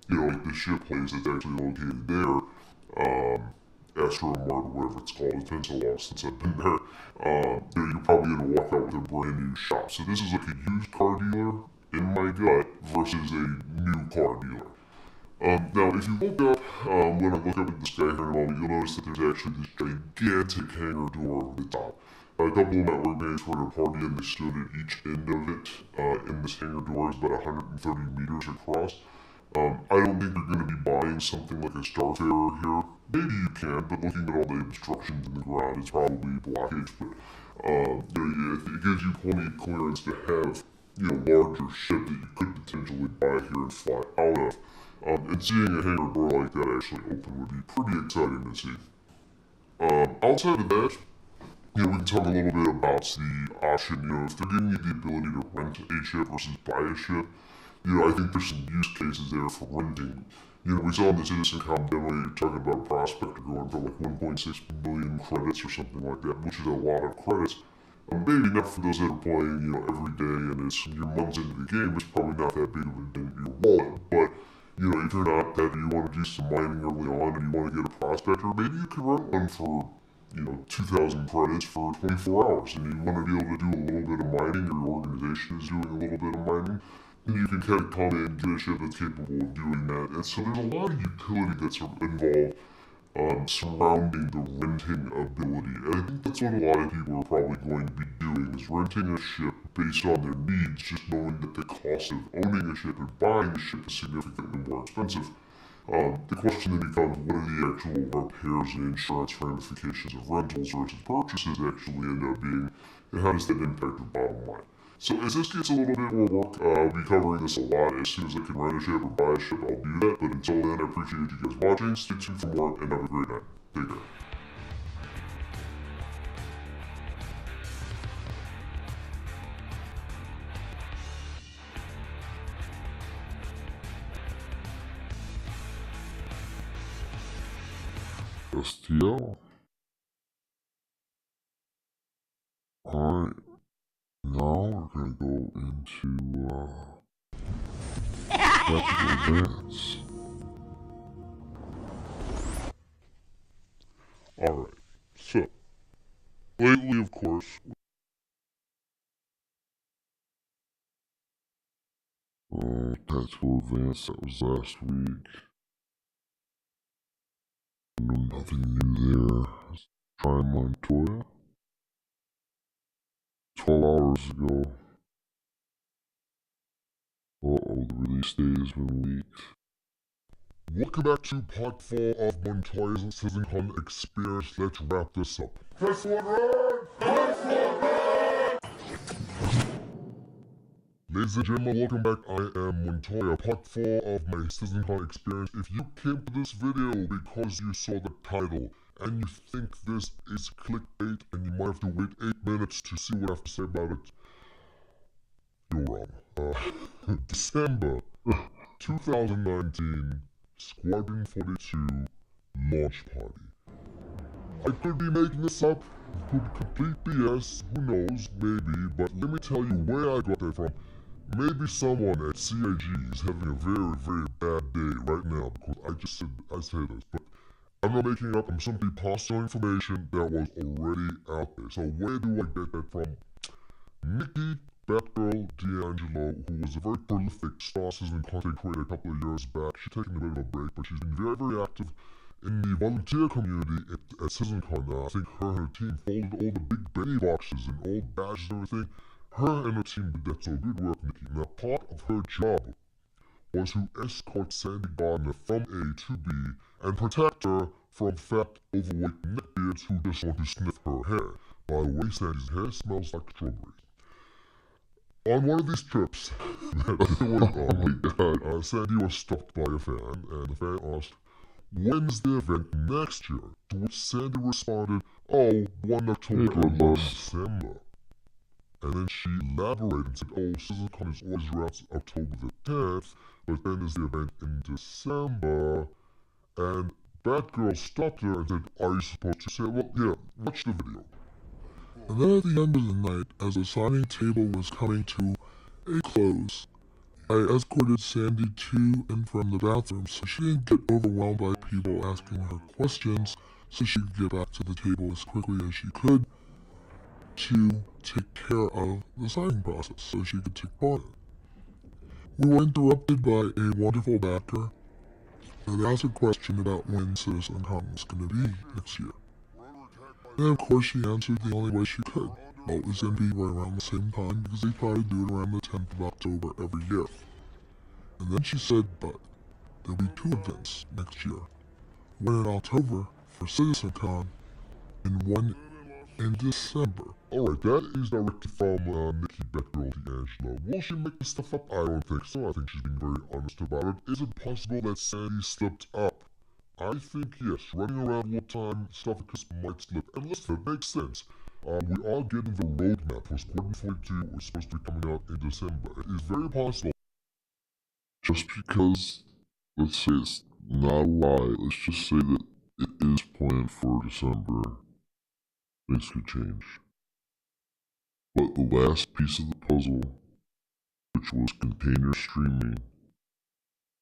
you know, like the ship place that's actually located there, Astromart or whatever it's called, it's been so long since I've been there, you know, you're probably going to walk out with a brand new shop. So this is like a used car dealer, in my gut, versus a new car dealer. Now, if you look up, when I look up at the sky here in a moment, you'll notice that there's actually this gigantic hangar door over the top. A couple of network mates were at a party and they stood at each end of it, and this hangar door is about 130 meters across. I don't think you're going to be buying something like a Starfarer here. Maybe you can, but looking at all the obstructions in the ground, it's probably blockage, but, you know, it gives you plenty of clearance to have, you know, larger ship that you could potentially buy here and fly out of. And seeing a hangar door like that actually open would be pretty exciting to see. Outside of that, you know, we can talk a little bit about the option, you know, if they're giving you the ability to rent a ship versus buy a ship, you know, I think there's some use cases there for renting. You know, we saw in the CitizenCom demo, you're talking about Prospector going for like 1.6 million credits or something like that, which is a lot of credits. Maybe not for those that are playing, you know, every day and it's your months into the game, it's probably not that big of a dent in your wallet, but, you know, if you're not that, you want to do some mining early on and you want to get a Prospector, maybe you can rent one for, you know, 2,000 credits for 24 hours, and you want to be able to do a little bit of mining, or your organization is doing a little bit of mining, then you can kind of come in and get a ship that's capable of doing that. And so there's a lot of utility that's involved surrounding the renting ability. And I think that's what a lot of people are probably going to be doing, is renting a ship based on their needs, just knowing that the cost of owning a ship and buying a ship is significantly more expensive. The question then becomes, what are the actual repairs and insurance ramifications of rentals versus purchases actually end up being, and how does that impact your bottom line? So as this gets a little bit more work, I'll be covering this a lot. As soon as I can rent a ship or buy a ship, I'll do that. But until then, I appreciate you guys watching. Stay tuned for more, and have a great night. Take care. STL. Alright. Now we're gonna go into graphical events. Alright, so lately of course tactical events, that was last week. Nothing new there. Trying Montoya 12 hours ago. Uh-oh, the release date has been leaked. Welcome back to part 4 of Montoya's SeasonCon experience. Let's wrap this up. Press one run! Press one run! Ladies and gentlemen, welcome back. I am Montoya, part 4 of my SeasonCon experience. If you came to this video because you saw the title and you think this is clickbait and you might have to wait 8 minutes to see what I have to say about it, you're wrong. December 2019 Squadron 42 launch party. I could be making this up, could be complete BS, who knows, maybe, but let me tell you where I got that from. Maybe someone at CIG is having a very, very bad day right now because I say this, but I'm not making it up, I'm simply passing on information that was already out there. So where do I get that from? Nikki Batgirl D'Angelo, who was a very prolific Star Citizen content creator a couple of years back. She's taken a bit of a break, but she's been very, very active in the volunteer community at SeasonCon. I think her and her team folded all the Big Benny boxes and all badges and everything. Her and her team did that, so good work, Nikki. Now, part of her job was to escort Sandy Gardner from A to B and protect her from fat, overweight neckbeards who just want to sniff her hair. By the way, Sandy's hair smells like strawberries. On one of these trips that they went on, Sandy was stopped by a fan, and the fan asked, "When's the event next year?" To which Sandy responded, "Oh, 1 October, December." And then she elaborated and said, "Oh, SeasonCon is always around October the 10th, but then is the event in December." And Batgirl stopped her and said, "Are you supposed to say, well, yeah, watch the video." And then at the end of the night, as the signing table was coming to a close, I escorted Sandy to and from the bathroom so she didn't get overwhelmed by people asking her questions, so she could get back to the table as quickly as she could to take care of the signing process so she could take part in it. We were interrupted by a wonderful backer that asked a question about when SeasonCon was going to be next year. And of course she answered the only way she could. Well, it was going to be right around the same time because they try to do it around the 10th of October every year. And then she said, but there'll be 2 events next year. One in October for SeasonCon and one in December. Alright, that is directed from Nikki Batgirl D'Angelo. Will she make this stuff up? I don't think so. I think she's being very honest about it. Is it possible that Sandy slipped up? I think yes. Running around wartime, Spartacus might slip. And listen, it makes sense. We are getting the roadmap for Squadron 42, which is supposed to be coming out in December. It is very possible. Just because, let's say it's not a lie, let's just say that it is planned for December, things could change. But the last piece of the puzzle, which was container streaming,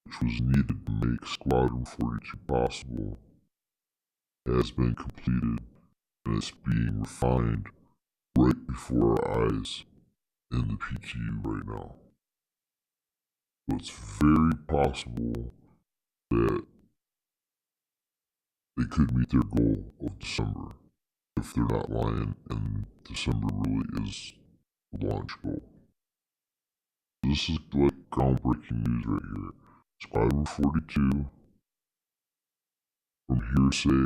which was needed to make Squadron 42 possible, has been completed and it's being refined right before our eyes in the PTU right now. So it's very possible that they could meet their goal of December if they're not lying and December really is the launch goal. This is like groundbreaking news right here. Squadron 42, from hearsay,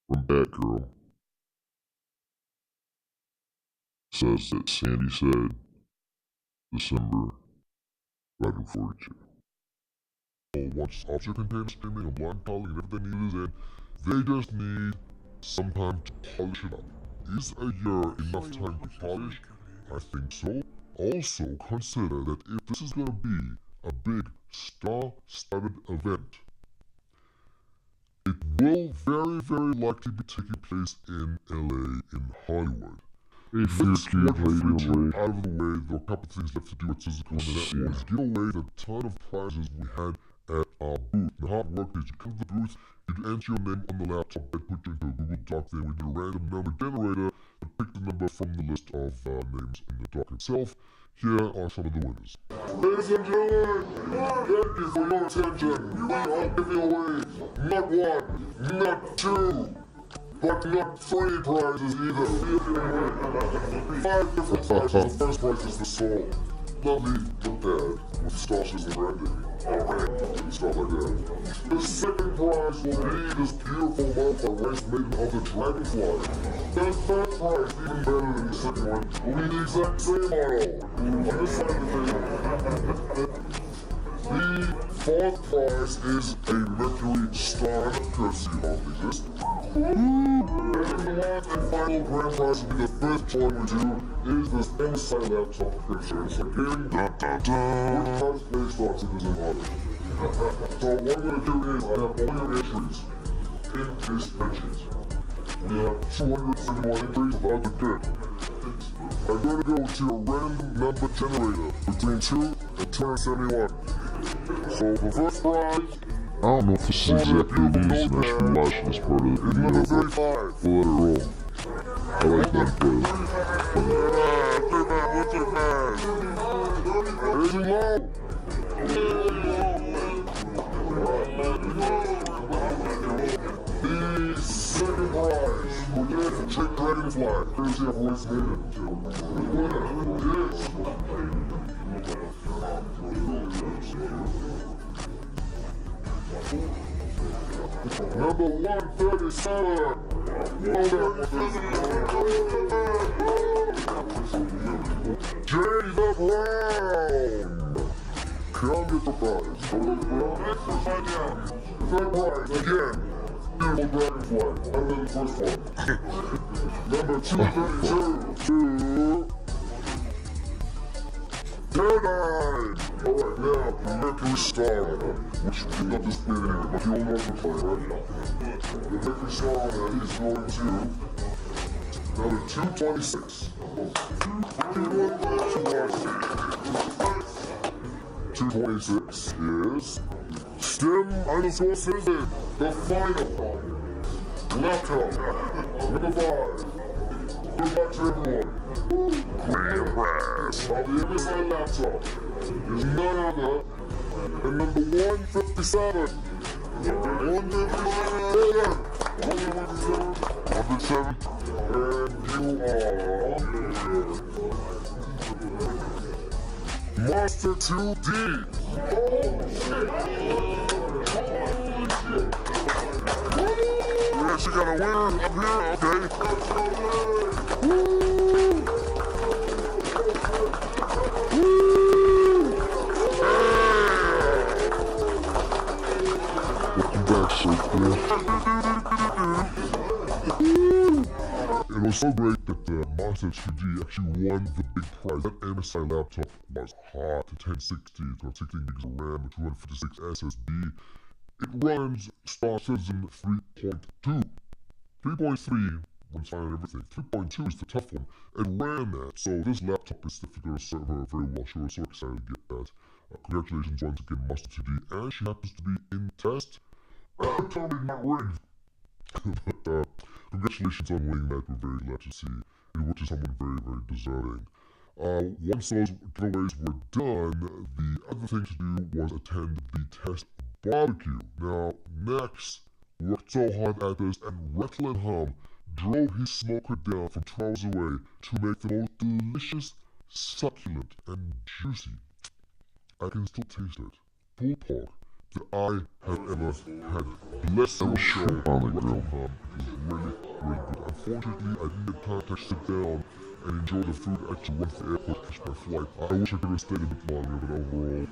from Batgirl, says that Sandy said December, Squadron 42. Once officer container streaming and blind calling and everything needed is in, they just need some time to polish it up. Is a year enough time to polish? I think so. Also consider that if this is going to be a big star-studded event, it will very, very likely be taking place in LA, in Hollywood. Let's get out of the way, there are a couple of things left to do at SeasonCon, and that was give away the ton of prizes we had at our booth. The hard work is you come to the booth, you enter your name on the laptop, that put you into a Google Doc, then we did a random number generator and pick the number from the list of names in the doc itself. Here are some of the winners. Ladies and gentlemen, thank you for your attention. We are giving away not 1, not 2, but not 3 prizes either. We are giving away 5 different prizes. The first prize is the soul. lovely prepared with sauces and brandy, and stuff like that. The second prize will be this beautiful mouthful rice made of the dragonfly. The third prize, even better than the second one, will be the exact same model. On this side of the table. The fourth prize is a Mercury star, courtesy of this. And the last and final grand prize will be the fifth one we do is this MSI laptop picture. It's a game which has based on citizen audit. So what I'm going to do is I have all your entries in this spreadsheet. We have 271 entries without the dick. I'm going to go to a random number generator between 2 and 271. So the first prize, I don't know if this is exactly news, and I should be watching this part of the is video, number but 35. we'll let it roll. I like that part. Raising low. The second prize will get a chick dragonfly, courtesy of Voice Maiden. The winner is number 137. Jay the Brown. Come get the prize. Third prize again. Beautiful dragonfly. Other than the first one. Number 232. Paradigm! Alright, now, Mercury Star, which is not displayed anywhere, but you all know what to play, right? The Mercury Star on that is going to number 226. 226 is STEM_Citizen, the final laptop. Number 5. Good luck to everyone. Grand prize of the MSI laptop is none other than number 157. 157. And you are Monster 2D. Yes, you got a winner up here, okay. It was so great that Monster 2D actually won the big prize. That MSI laptop was hot. 1060, 16 gigs of RAM, 256 SSD. It runs Star Citizen 3.2. 3.3 runs fine and everything. 3.2 is the tough one. It ran that, so this laptop is difficult to serve her very well. She was so excited to get that. Congratulations once again, Monster 2D, and she happens to be in test. Totally not rigged. But congratulations on winning that. We're very glad to see, which is someone very, very deserving. Once those giveaways were done, the other thing to do was attend the test barbecue. Now, Max worked so hard at this, and Rattle Hum drove his smoker down from 2 hours away to make the most delicious, succulent, and juicy. I can still taste it. Pulled pork that I have ever had. Bless your show on the grill. It was really, really good. Unfortunately, I didn't get time to sit down and enjoy the food. I actually went to the airport to catch my flight. I wish I could have stayed a bit longer, but overall,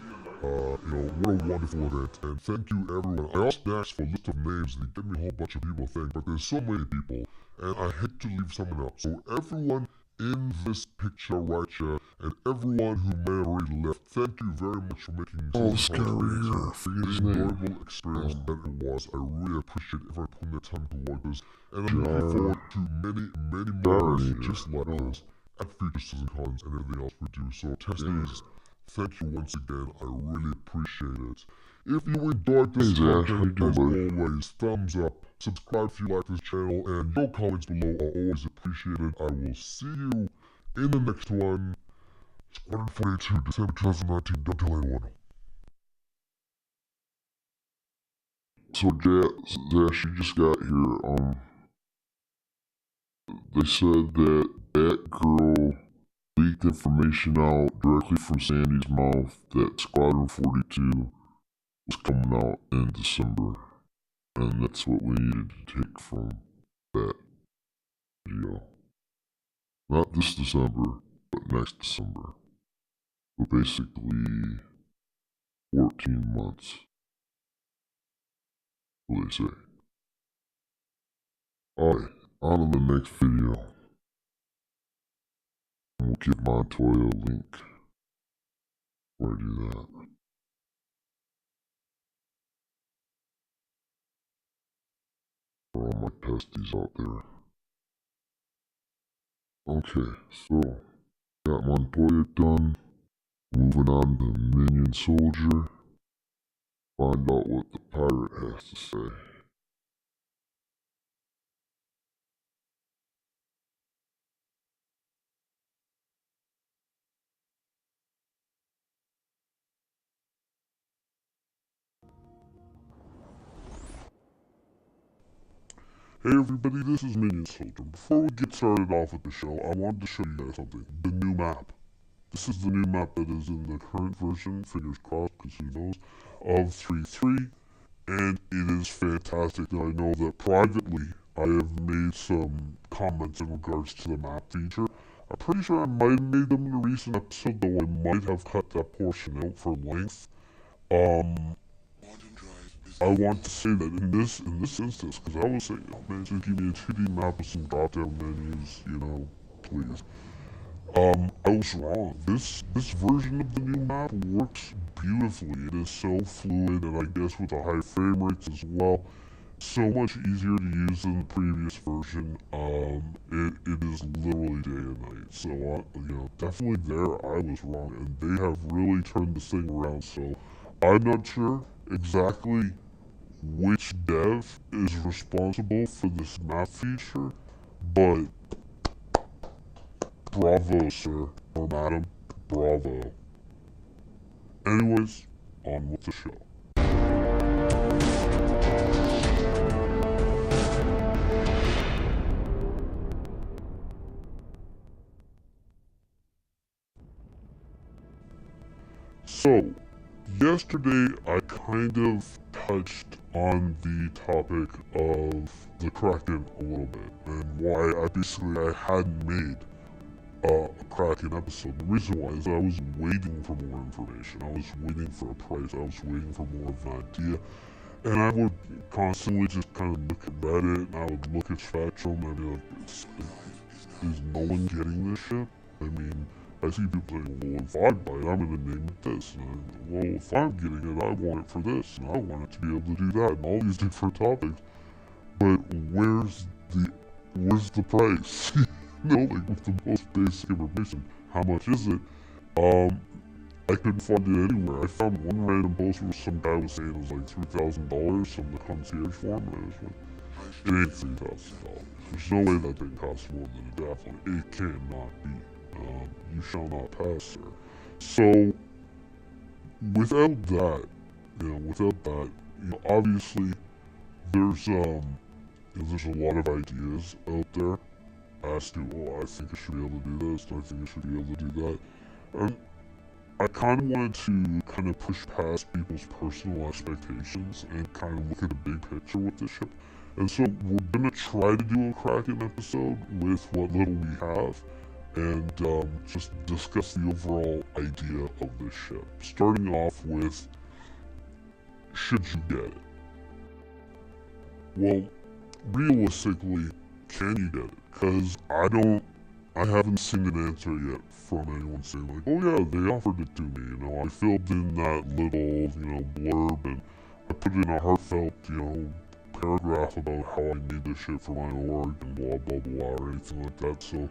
what a wonderful event. And thank you, everyone. I asked Max for a list of names, and he gave me a whole bunch of people to thank, but there's so many people, and I hate to leave someone out. So everyone in this picture right here, and everyone who may have already left, thank you very much for making this enjoyable experience that it was. I really appreciate everyone putting their time toward this, and I'm looking forward to many, many more just like this at future Citizen Cons and everything else we do. So testies, thank you once again. I really appreciate it. If you enjoyed this content, as always, thumbs up, subscribe if you like this channel, and your comments below are always appreciated. I will see you in the next one. Squadron 42, December 2019. Don't tell anyone. So Dash, you just got here. They said that girl leaked information out directly from Sandy's mouth that Squadron 42 was coming out in December. And that's what we needed to take from that video. Not this December, but next December. So basically, 14 months. What they say. Alright, on to the next video. And we'll give Montoya a link before I do that. For all my pesties out there. Okay, so got Montoya done. Moving on to Minion Soldier. Find out what the pirate has to say. Hey everybody, this is Minion Soldier. Before we get started off with the show, I wanted to show you guys something. The new map. This is the new map that is in the current version, fingers crossed, because who knows, of 3.3. And it is fantastic. And I know that privately, I have made some comments in regards to the map feature. I'm pretty sure I might have made them in a recent episode, though I might have cut that portion out for length. I want to say that in this instance, because I was saying, oh man, just give me a 2D map with some drop-down menus, you know, please. I was wrong. This version of the new map works beautifully. It is so fluid, and I guess with the high frame rates as well, so much easier to use than the previous version. It is literally day and night. So, you know, definitely there I was wrong, and they have really turned this thing around. So, I'm not sure exactly which dev is responsible for this map feature, but bravo, sir, or madam, bravo. Anyways, on with the show. So, yesterday I kind of touched on the topic of the Kraken a little bit, and why I hadn't made a Kraken episode. The reason why is I was waiting for more information. I was waiting for a price. I was waiting for more of an idea. And I would constantly just kind of look at Reddit, and I would look at Spectrum, and I'd be like, is no one getting this shit? I mean, I see people saying, well, if I buy it, I'm going to name it this. And well, if I'm getting it, I want it for this, and I want it to be able to do that, and all these different topics. But where's the price? You know, like with the most basic information. How much is it? I couldn't find it anywhere. I found one random post where some guy was saying it was like $3,000 from the concierge form, and I was like, it ain't $3,000. There's no way that thing costs more than it definitely. It cannot be. You shall not pass, sir. So, without that, obviously, there's a lot of ideas out there as to, oh, I think I should be able to do this, I think I should be able to do that. And I kind of wanted to kind of push past people's personal expectations and kind of look at the big picture with this ship. And so we're gonna try to do a Kraken episode with what little we have, and just discuss the overall idea of this ship. Starting off with, should you get it? Well, realistically, can you get it? Because I haven't seen an answer yet from anyone saying like, oh yeah, they offered it to me, you know, I filled in that little, you know, blurb, and I put in a heartfelt, you know, paragraph about how I need this shit for my org, and blah blah blah, or anything like that. So,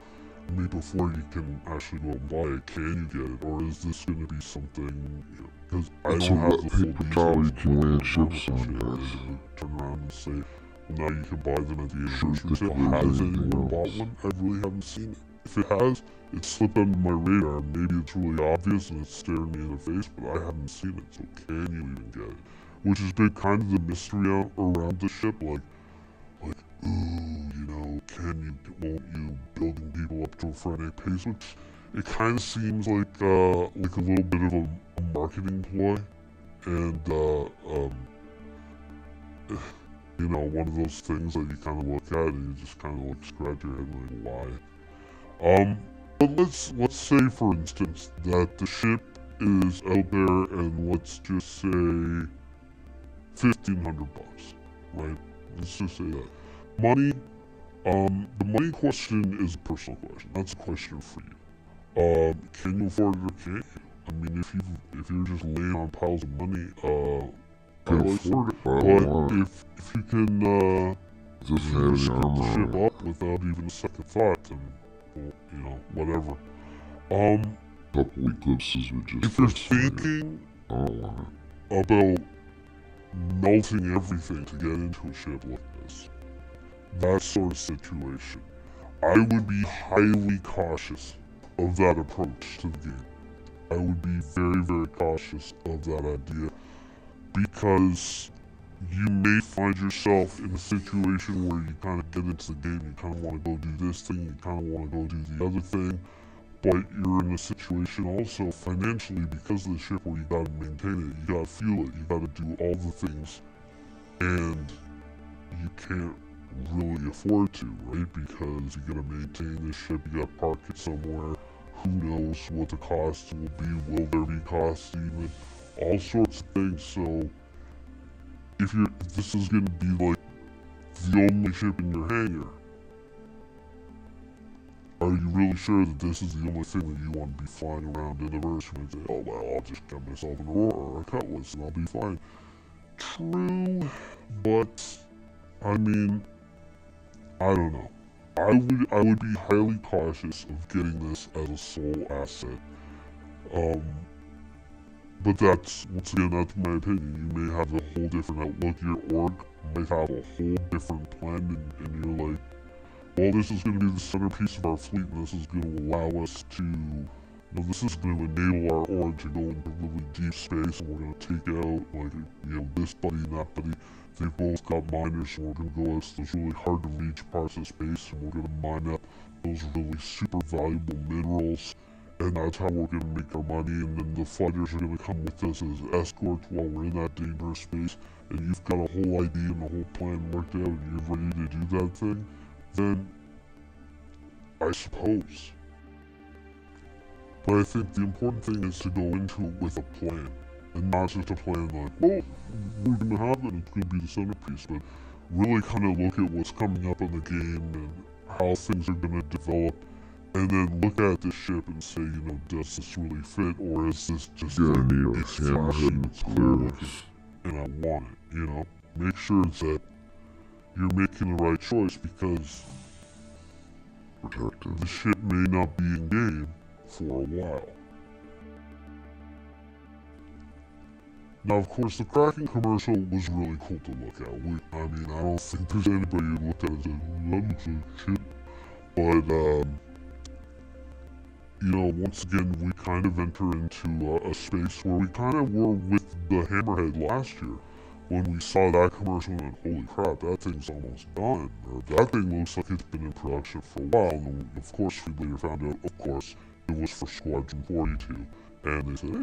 I mean, before you can actually go and buy it, can you get it, or is this gonna be something, because I don't have the full details. You can land ships on, guys. Turn around and say, well, now you can buy them at the anniversary sale. Has anyone bought one? I really haven't seen it. If it has, it slipped under my radar. Maybe it's really obvious and it's staring me in the face, but I haven't seen it, so can you even get it? Which has been kind of the mystery around the ship, like, ooh, you know, won't you building people up to a frantic pace, which it kind of seems like a little bit of a marketing ploy, and you know, one of those things that you kind of look at and you just kind of like scratch your head like, why? But let's say, for instance, that the ship is out there, and let's just say $1,500, right? Let's just say that. Money, the money question is a personal question. That's a question for you. Can you afford it or can't you? I mean, if you're just laying on piles of money, Can afford it, but I but don't want it. if you can, Doesn't have any scoop the armor. ship up without even a second thought, then, well, you know, whatever. Couple eclipses would just If you're fix it. thinking I don't want it. about melting everything to get into a ship like this, that sort of situation, I would be highly cautious of that approach to the game. I would be very, very cautious of that idea, because you may find yourself in a situation where you kind of get into the game, you kind of want to go do this thing, you kind of want to go do the other thing, but you're in a situation also financially, because of the ship, where you gotta maintain it, you gotta fuel it, you gotta do all the things, and you can't really afford to, right? Because you gotta maintain the ship, you gotta park it somewhere, who knows what the costs will be, will there be costs even, all sorts of things. So if this is gonna be like the only ship in your hangar, are you really sure that this is the only thing that you want to be flying around in the verse and say, oh well, I'll just get myself an Aurora or a Cutlass and I'll be fine? True, but I mean, I don't know. I would be highly cautious of getting this as a sole asset. But that's, once again, that's my opinion. You may have a whole different outlook. Your org might have a whole different plan, and you're like, well, this is going to be the centerpiece of our fleet, and this is going to allow us to, this is going to enable our org to go into really deep space, and we're going to take out, like, this buddy and that buddy. They've both got miners, and we're going to go out to those really hard to reach parts of space, and we're going to mine up those really super valuable minerals, and that's how we're going to make our money. And then the fighters are going to come with us as escorts while we're in that dangerous space, and you've got a whole idea and a whole plan worked out, and you're ready to do that thing, then I suppose. But I think the important thing is to go into it with a plan, and not just a plan like, well, we're going to have it, it's going to be the centerpiece, but really kind of look at what's coming up in the game and how things are going to develop, and then look at the ship and say, does this really fit, or is this just Yeah, I like, need it's a flashy, hammerhead it's cool clear looking, this. and I want it, Make sure that you're making the right choice, because Protected. the ship may not be in game for a while. Now, of course, the Kraken commercial was really cool to look at. I don't think there's anybody who looked at it and said, "Ooh, that looks like shit." But, once again, we kind of enter into a space where we kind of were with the Hammerhead last year. When we saw that commercial and holy crap, that thing's almost done. Or that thing looks like it's been in production for a while. And of course, we later found out, of course, it was for Squadron 42. And they said, hey,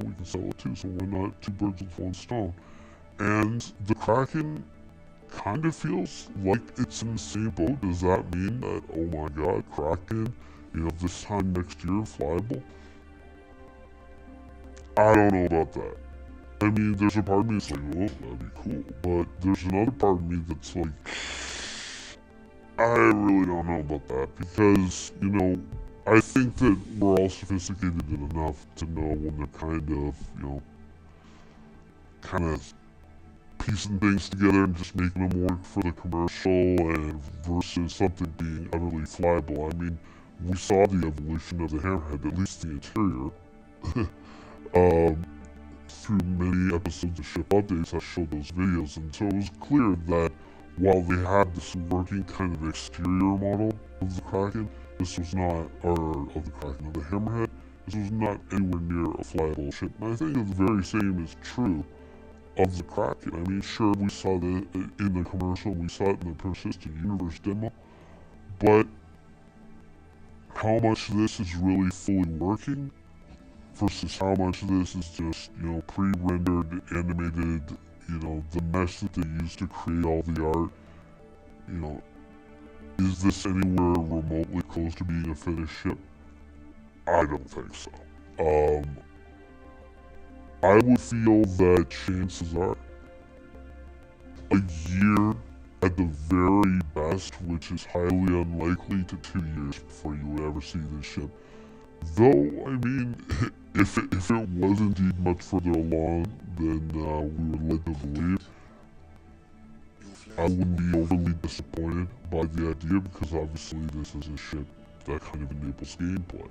we can sell it too, so why not? Two birds with one stone. And the Kraken kind of feels like it's in the same boat. Does that mean that, oh my god, Kraken, this time next year, flyable? I don't know about that. I mean, there's a part of me that's like, oh, that'd be cool. But there's another part of me that's like, I really don't know about that. Because, I think that we're all sophisticated enough to know when they're kind of piecing things together and just making them work for the commercial and versus something being utterly flyable. I mean, we saw the evolution of the Hammerhead, at least the interior. Through many episodes of ship updates that showed those videos, and so it was clear that while they had this working kind of exterior model of the Kraken, this was not, of the Hammerhead, this was not anywhere near a flyable ship. And I think the very same is true of the Kraken. I mean, sure, we saw that in the commercial, we saw it in the Persistent Universe demo, but how much of this is really fully working versus how much of this is just, pre-rendered, animated, the mesh that they use to create all the art. Is this anywhere remotely close to being a finished ship? I don't think so. I would feel that chances are a year at the very best, which is highly unlikely, to 2 years before you would ever see this ship. Though, I mean, if it was indeed much further along than we were led to believe, I wouldn't be overly disappointed by the idea, because obviously this is a ship that kind of enables gameplay.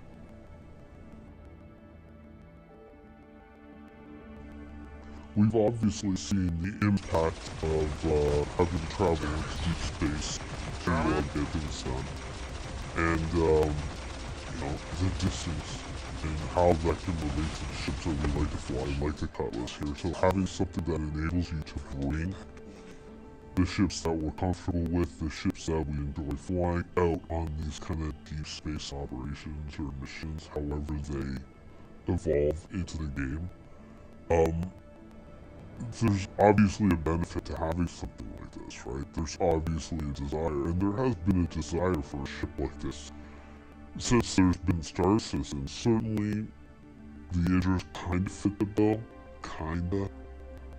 We've obviously seen the impact of having to travel into deep space to get things done. And, the distance and how that can relate to the ships that we like to fly, like the Cutlass here. So having something that enables you to bring the ships that we're comfortable with, the ships that we enjoy flying out on these kind of deep space operations or missions, however they evolve into the game. There's obviously a benefit to having something like this, right? There's obviously a desire, and there has been a desire for a ship like this since there's been Star Citizen. Certainly, the Idris kind of fit the bill, kinda,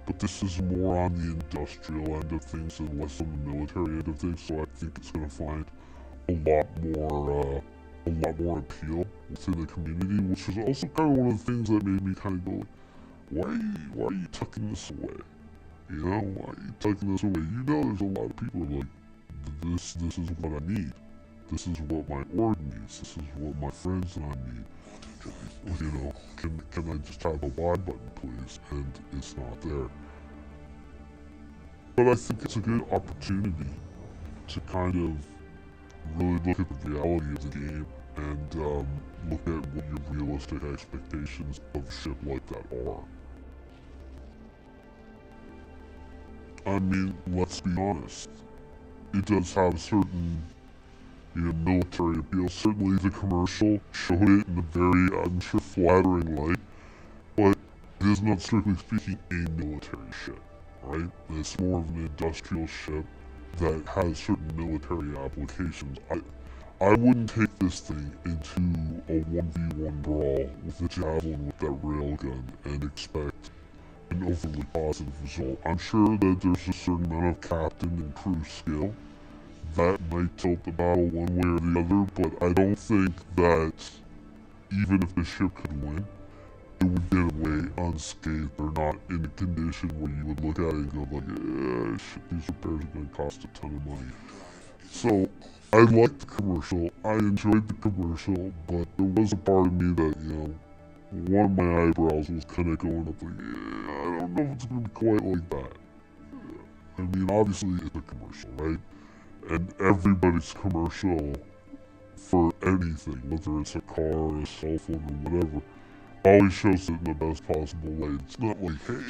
but this is more on the industrial end of things and less on the military end of things, so I think it's gonna find a lot more appeal within the community, which is also kind of one of the things that made me kind of go, why are you tucking this away? Why are you tucking this away? There's a lot of people like, this is what I need. This is what my org needs. This is what my friends and I need. Can I just have a buy button, please? And it's not there. But I think it's a good opportunity to kind of really look at the reality of the game and look at what your realistic expectations of a ship like that are. I mean, let's be honest. It does have certain, military appeal. Certainly the commercial showed it in a very, I'm sure, flattering light. But it is not, strictly speaking, a military ship, right? It's more of an industrial ship that has certain military applications. I wouldn't take this thing into a 1v1 brawl with the Javelin with that railgun and expect an overly positive result. I'm sure that there's a certain amount of captain and crew skill that might tilt the battle one way or the other, but I don't think that even if the ship could win, it would get away unscathed or not in a condition where you would look at it and go like, shit, these repairs are going to cost a ton of money. So, I liked the commercial, I enjoyed the commercial, but there was a part of me that, one of my eyebrows was kind of going up like, I don't know if it's going to be quite like that. I mean, obviously it's a commercial, right? And everybody's commercial for anything, whether it's a car or a cell phone or whatever, always shows it in the best possible way. It's not like, hey,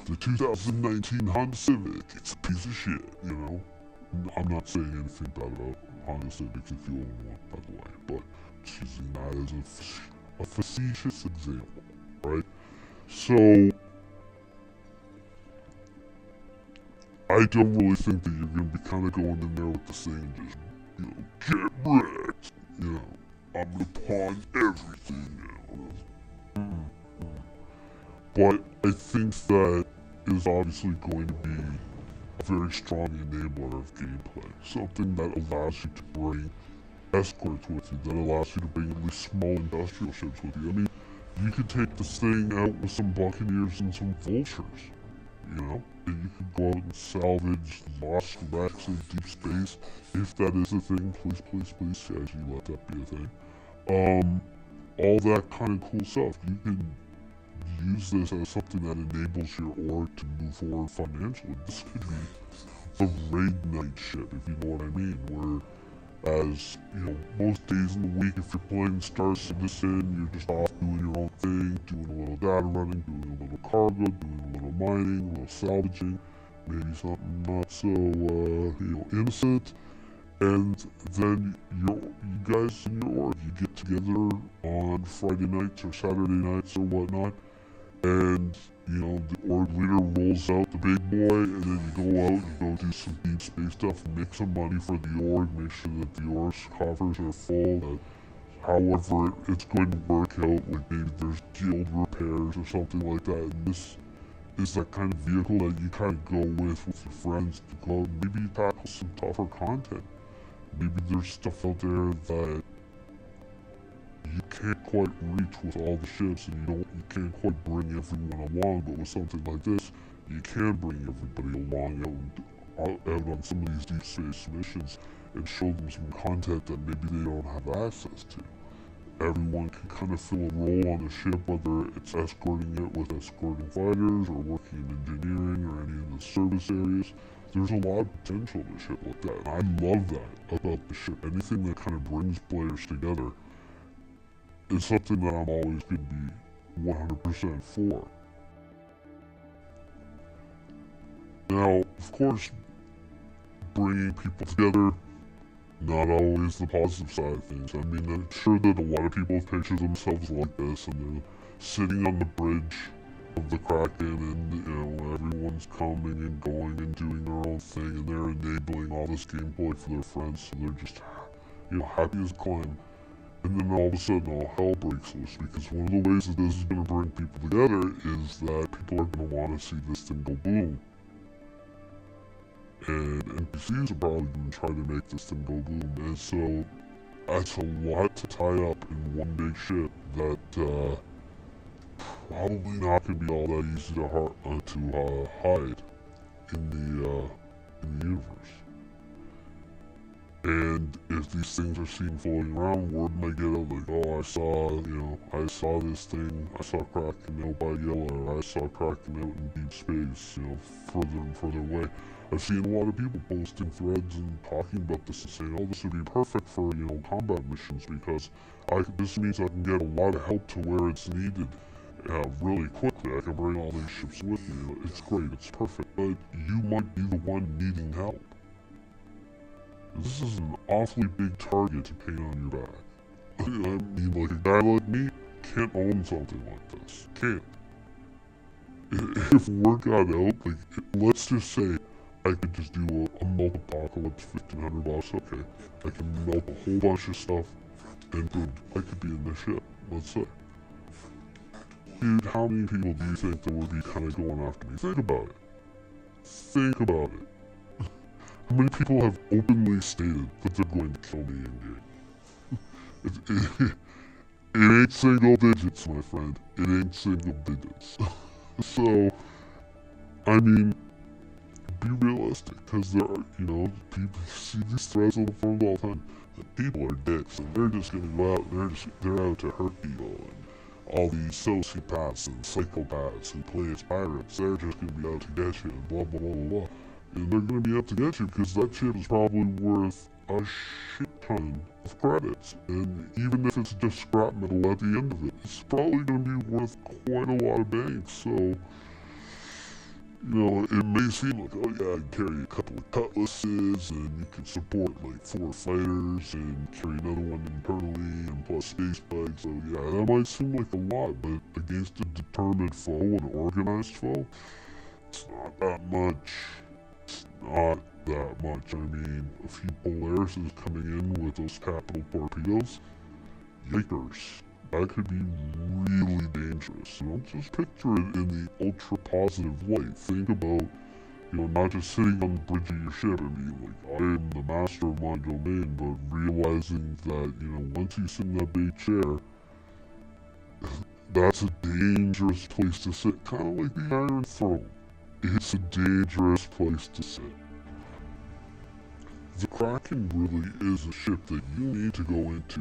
the 2019 Honda Civic, it's a piece of shit, I'm not saying anything bad about Honda Civics if you own one, by the way, but just using that as a facetious example, right? So, I don't really think that you're going to be kind of going in there with the same, just, get wrecked, I'm going to pawn everything, But I think that is obviously going to be a very strong enabler of gameplay. Something that allows you to bring escorts with you, that allows you to bring at least small industrial ships with you. I mean, you could take this thing out with some Buccaneers and some Vultures, and you could go out and salvage lost wrecks in deep space. If that is a thing, please, CIG, let that be a thing. All that kind of cool stuff. You can use this as something that enables your org to move forward financially. This could be the raid night ship, if you know what I mean, whereas, most days in the week, if you're playing Star Citizen, you're just off doing your own thing, doing a little data running, doing a little cargo, doing a little mining, a little salvaging, maybe something not so, innocent, And then you guys in your org, you get together on Friday nights or Saturday nights or whatnot, and the org leader rolls out the big boy, and then you go out, you go do some deep space stuff, make some money for the org, make sure that the org's coffers are full, that however it's going to work out, like maybe there's guild repairs or something like that, and this is that kind of vehicle that you kind of go with your friends to go out and maybe tackle some tougher content. Maybe there's stuff out there that you can't quite reach with all the ships, and you can't quite bring everyone along, but with something like this, you can bring everybody along out on some of these deep space missions and show them some content that maybe they don't have access to. Everyone can kind of fill a role on the ship, whether it's escorting it with escorting fighters or working in engineering or any of the service areas. There's a lot of potential in a ship like that, and I love that about the ship. Anything that kind of brings players together is something that I'm always going to be 100% for. Now, of course, bringing people together, not always the positive side of things. I mean, I'm sure that a lot of people picture themselves like this, and they're sitting on the bridge of the Kraken, and everyone's coming and going and doing their own thing, and they're enabling all this gameplay for their friends, so they're just, happy as a clam. And then all of a sudden all hell breaks loose, because one of the ways that this is going to bring people together is that people are going to want to see this thing go boom. And NPCs are probably going to try to make this thing go boom, and so that's a lot to tie up in one big ship that probably not going to be all that easy to hide in the universe. And if these things are seen floating around, word might get out like, oh, I saw this thing, I saw Kraken out by Yellow, or I saw Kraken out in deep space, further and further away. I've seen a lot of people posting threads and talking about this and saying, oh, this would be perfect for, combat missions, because this means I can get a lot of help to where it's needed really quickly. I can bring all these ships with me. It's great, it's perfect, but you might be the one needing help. This is an awfully big target to paint on your back. I mean, like a guy like me can't own something like this. Can't. If word got out, like, let's just say I could just do a melt-apocalypse, $1,500, okay. I can melt a whole bunch of stuff, and boom, I could be in the ship, let's say. Dude, how many people do you think that would be kind of going after me? Think about it. Think about it. How many people have openly stated that they're going to kill me in-game? It ain't single digits, my friend. It ain't single digits. So, I mean, be realistic, because there are, people see these threads on the forums all the time. People are dicks, and they're just gonna go out, and they're out to hurt people, and all these sociopaths and psychopaths who play as pirates, they're just gonna be out to get you, and blah blah blah blah blah. And they're gonna be out to get you because that ship is probably worth a shit ton of credits. And even if it's just scrap metal at the end of it, it's probably gonna be worth quite a lot of bank. So, it may seem like, oh yeah, I can carry a couple of cutlasses, and you can support like 4 fighters, and carry another one internally, and plus space bugs. So yeah, that might seem like a lot, but against a determined foe, an organized foe, it's not that much. Not that much. I mean, a few Polaris coming in with those capital torpedoes. Yikers. That could be really dangerous. So just picture it in the ultra positive light. Think about, not just sitting on the bridge of your ship and being like, I am the master of my domain, but realizing that, once you sit in that big chair, that's a dangerous place to sit. Kind of like the Iron Throne. It's a dangerous place to sit. The Kraken really is a ship that you need to go into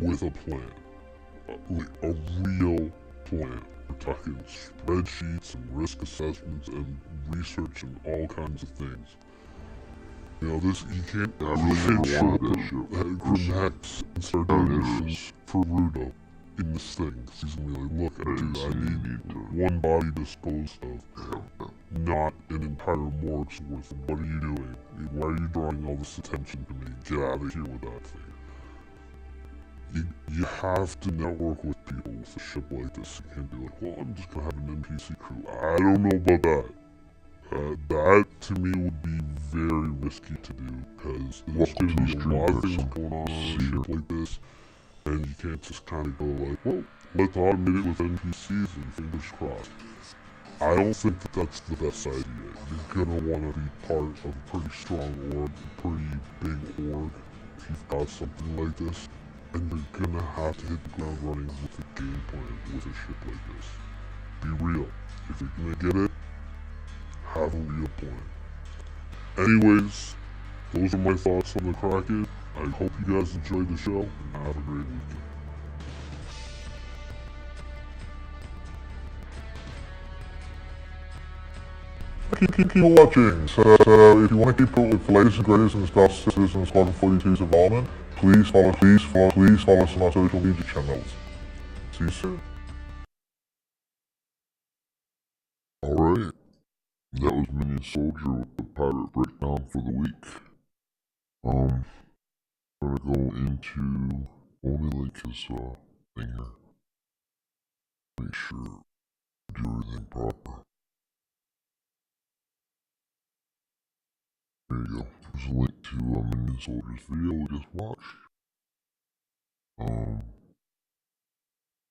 with a plan. Like a real plan. We're talking spreadsheets and risk assessments and research and all kinds of things. You can't really show Grimhex and start doing missions for Rudo in this thing. He's gonna be like, look, dude, I need one body disposed of. Not an entire morgue's worth. What are you doing? Why are you drawing all this attention to me? Get out of here with that thing. You have to network with people with a ship like this. You can't be like, well, I'm just gonna have an NPC crew. I don't know about that. That to me would be very risky to do, because there's going to be a lot of things going on a ship like this, and you can't just kind of go like, well, let's automate it with NPCs and fingers crossed. I don't think that that's the best idea. You're gonna want to be part of a pretty strong org, a pretty big org, if you've got something like this, and you're gonna have to hit the ground running with a game plan with a ship like this. Be real. If you're gonna get it, have a real plan. Anyways, those are my thoughts on the Kraken. I hope you guys enjoyed the show, and have a great weekend. Keep watching. So if you want to keep up with the latest and greatest in Star Citizen Squadron 42's development, please follow us on our social media channels. See you soon. Alright, that was Minion Soldier with the pirate breakdown for the week. I'm gonna go into only like his thing here. Make sure to do everything proper. There you go. There's a link to Minion Soldier's video we just watched.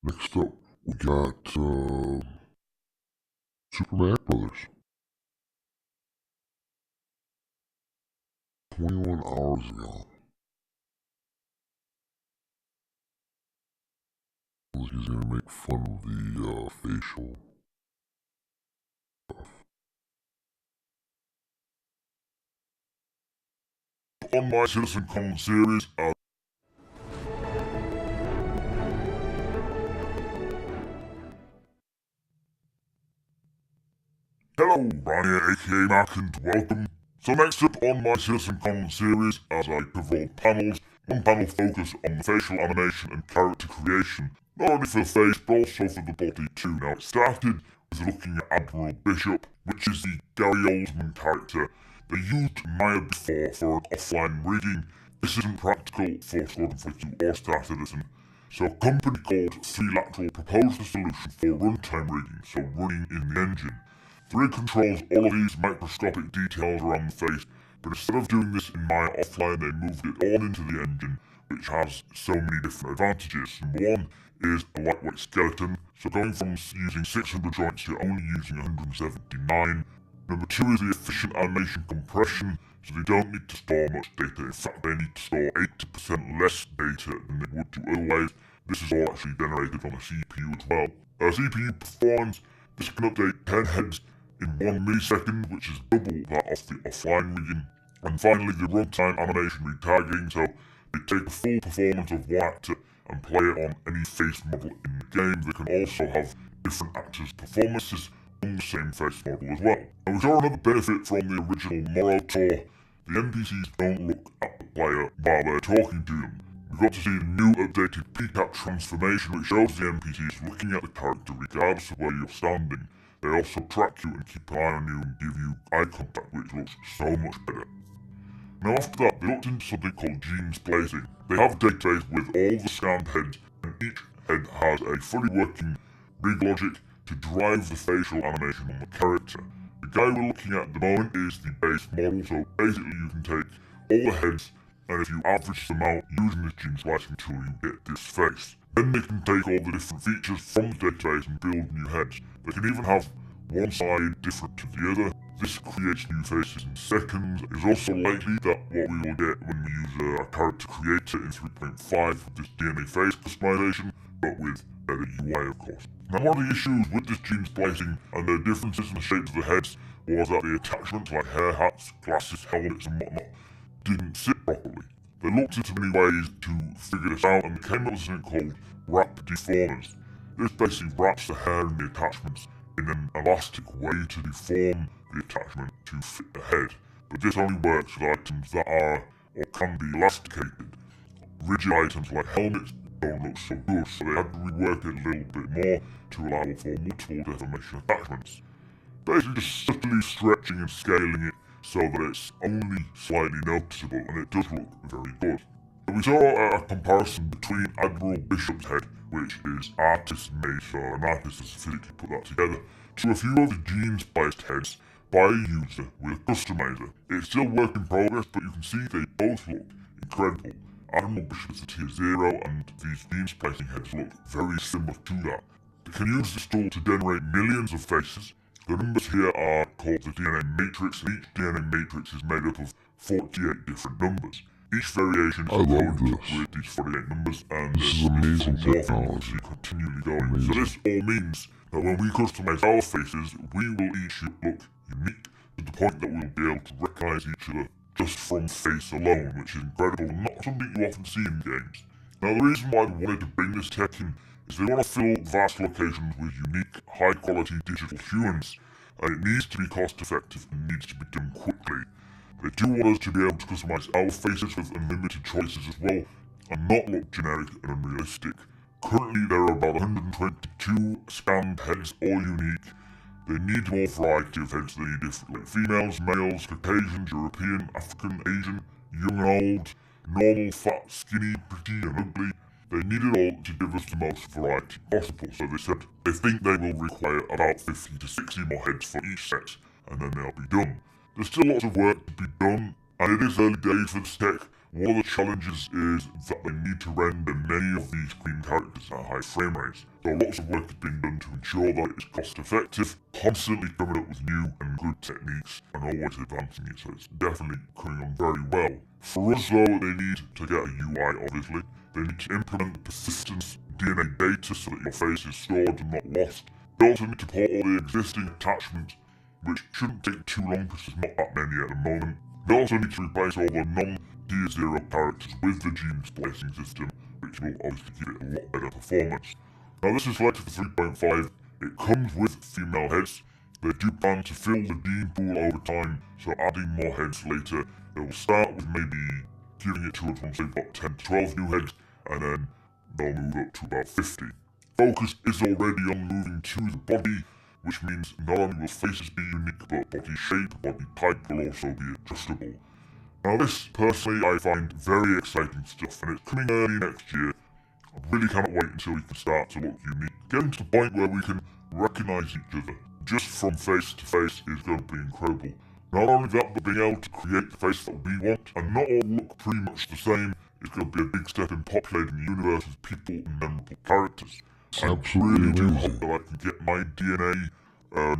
Next up, we got Super Mario Brothers. 21 hours ago. He's gonna make fun of the facial stuff. On my Citizen Common series, hello, Brian here, aka Mac, and welcome. So next up on my Citizen Common series, as I cover panels, one panel focus on the facial animation and character creation, not only for the face but also for the body too. Now it started with looking at Admiral Bishop, which is the Gary Oldman character. They used Maya before for an offline rigging. This isn't practical for Squadron 42 or Star Citizen, so a company called Freelateral proposed a solution for runtime rigging, so running in the engine. The rig controls all of these microscopic details around the face, but instead of doing this in Maya offline, they moved it all into the engine, which has so many different advantages. Number one is a lightweight skeleton, so going from using 600 joints to only using 179. Number two is the efficient animation compression, so they don't need to store much data. In fact, they need to store 80% less data than they would do otherwise. This is all actually generated on a CPU as well. CPU performance, this can update 10 heads in 1 millisecond, which is double that of the offline rigging. And finally, the runtime animation retargeting, so they take the full performance of one actor and play it on any face model in the game. They can also have different actors' performances on the same face model as well. Now we saw another benefit from the original Morrow tour. The NPCs don't look at the player while they're talking to them. We got to see the new updated PCAP transformation, which shows the NPCs looking at the character regardless of where you're standing. They also track you and keep an eye on you and give you eye contact, which looks so much better. Now after that, they looked into something called gene splicing. They have a database with all the scanned heads, and each head has a fully working rig logic to drive the facial animation on the character. The guy we're looking at the moment is the base model, so basically you can take all the heads, and if you average them out using this gene splicing tool, you get this face. Then they can take all the different features from the database and build new heads. They can even have one side different to the other. This creates new faces in seconds. It is also likely that what we will get when we use a character creator in 3.5 with this DNA face customization, but with better UI of course. Now one of the issues with this gene splicing and the differences in the shapes of the heads was that the attachments like hair hats, glasses, helmets and whatnot didn't sit properly. They looked into many ways to figure this out and they came up with something called wrap deformers. This basically wraps the hair and the attachments in an elastic way to deform the attachment to fit the head, but this only works with items that are or can be elasticated. Rigid items like helmets don't look so good, so they had to rework it a little bit more to allow for multiple deformation attachments. Basically just subtly stretching and scaling it so that it's only slightly noticeable, and it does look very good. We saw a comparison between Admiral Bishop's head, which is artist-made, so an artist has physically put that together, to a few of the gene-spliced heads by a user with a customizer. It's still work in progress, but you can see they both look incredible. Admiral Bishop's a tier 0, and these gene-splicing heads look very similar to that. You can use this tool to generate millions of faces. The numbers here are called the DNA matrix, and each DNA matrix is made up of 48 different numbers. Each variation is encoded with these 48 numbers, and this is amazing technology. Continually going. So this all means that when we customize our faces, we will each look unique to the point that we'll be able to recognize each other just from face alone, which is incredible and not something you often see in games. Now the reason why they wanted to bring this tech in is they want to fill vast locations with unique, high-quality digital humans, and it needs to be cost-effective and needs to be done quickly. They do want us to be able to customize our faces with unlimited choices as well, and not look generic and unrealistic. Currently there are about 122 scanned heads, all unique. They need more variety of heads, they need different like females, males, Caucasians, European, African, Asian, young and old, normal, fat, skinny, pretty and ugly. They need it all to give us the most variety possible, so they said they think they will require about 50 to 60 more heads for each set, and then they'll be done. There's still lots of work to be done, and it is early days for this tech. One of the challenges is that they need to render many of these green characters at high frame rates, so lots of work is being done to ensure that it's cost effective, constantly coming up with new and good techniques, and always advancing it, so it's definitely coming on very well. For us though, they need to get a UI obviously. They need to implement the persistence DNA data so that your face is stored and not lost. They also need to port all the existing attachments, which shouldn't take too long because there's not that many at the moment. They also need to replace all the non-Tier 0 characters with the gene splicing system, which will obviously give it a lot better performance. Now this is selected for 3.5, it comes with female heads. They do plan to fill the gene pool over time, so adding more heads later. They will start with maybe giving it to us once they've got 10 to 12 new heads, and then they'll move up to about 50. Focus is already on moving to the body, which means not only will faces be unique, but body shape, body type will also be adjustable. Now this, personally, I find very exciting stuff, and it's coming early next year. I really cannot wait until we can start to look unique. Getting to the point where we can recognise each other just from face to face is going to be incredible. Not only that, but being able to create the face that we want, and not all look pretty much the same, is going to be a big step in populating the universe with people and memorable characters. I really do hope that I can get my DNA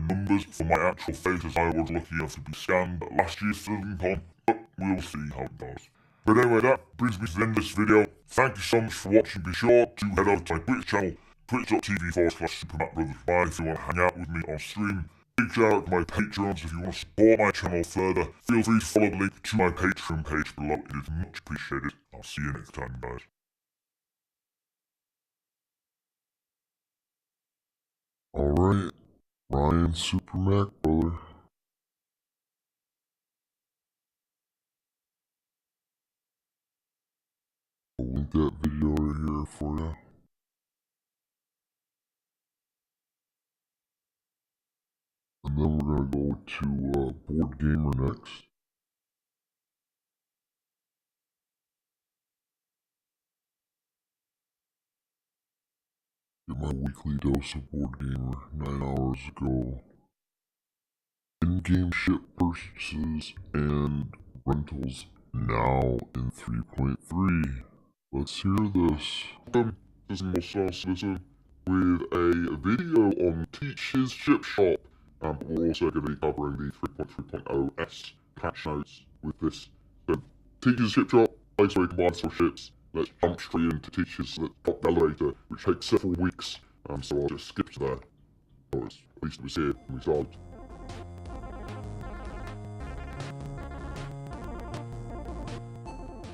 numbers for my actual face as I was lucky enough to be scanned at last year's SouthernCon, but we'll see how it goes. But anyway, that brings me to the end of this video. Thank you so much for watching. Be sure to head over to my Twitch channel, twitch.tv/SuperMacBrothers5 if you want to hang out with me on stream. Big shout out to my Patreons if you want to support my channel further. Feel free to follow the link to my Patreon page below, it is much appreciated. I'll see you next time, guys. Alright, Ryan Super Mac Brother. I'll link that video right here for you. And then we're gonna go to Board Gamer next. Get my weekly dose of Board Gamer 9 hours ago. In-game ship purchases and rentals now in 3.3. Let's hear this. This is Marcel Citizen with a video on Teach His Ship Shop. We're also going to be covering the 3.3.0 S patch notes with this. So, Teach His Ship Shop, place where you can buy some ships. Let's jump straight into Teach His Top Elevator, which takes several weeks. So I'll just skip to that. Or at least it was here when we started.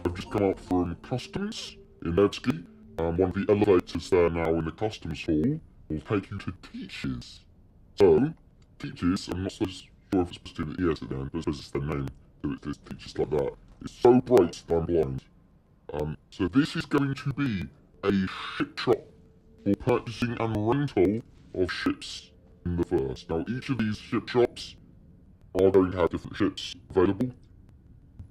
I've just come out from Customs in Nevsky. One of the elevators there now in the Customs Hall will take you to Teach's. So, Teach's, I'm not so sure if it's supposed to be the ES at the end, but I suppose it's their name, so it's Teach's like that. It's so bright that I'm blind. So this is going to be a ship shop for purchasing and rental of ships in the first. Now each of these ship shops are going to have different ships available,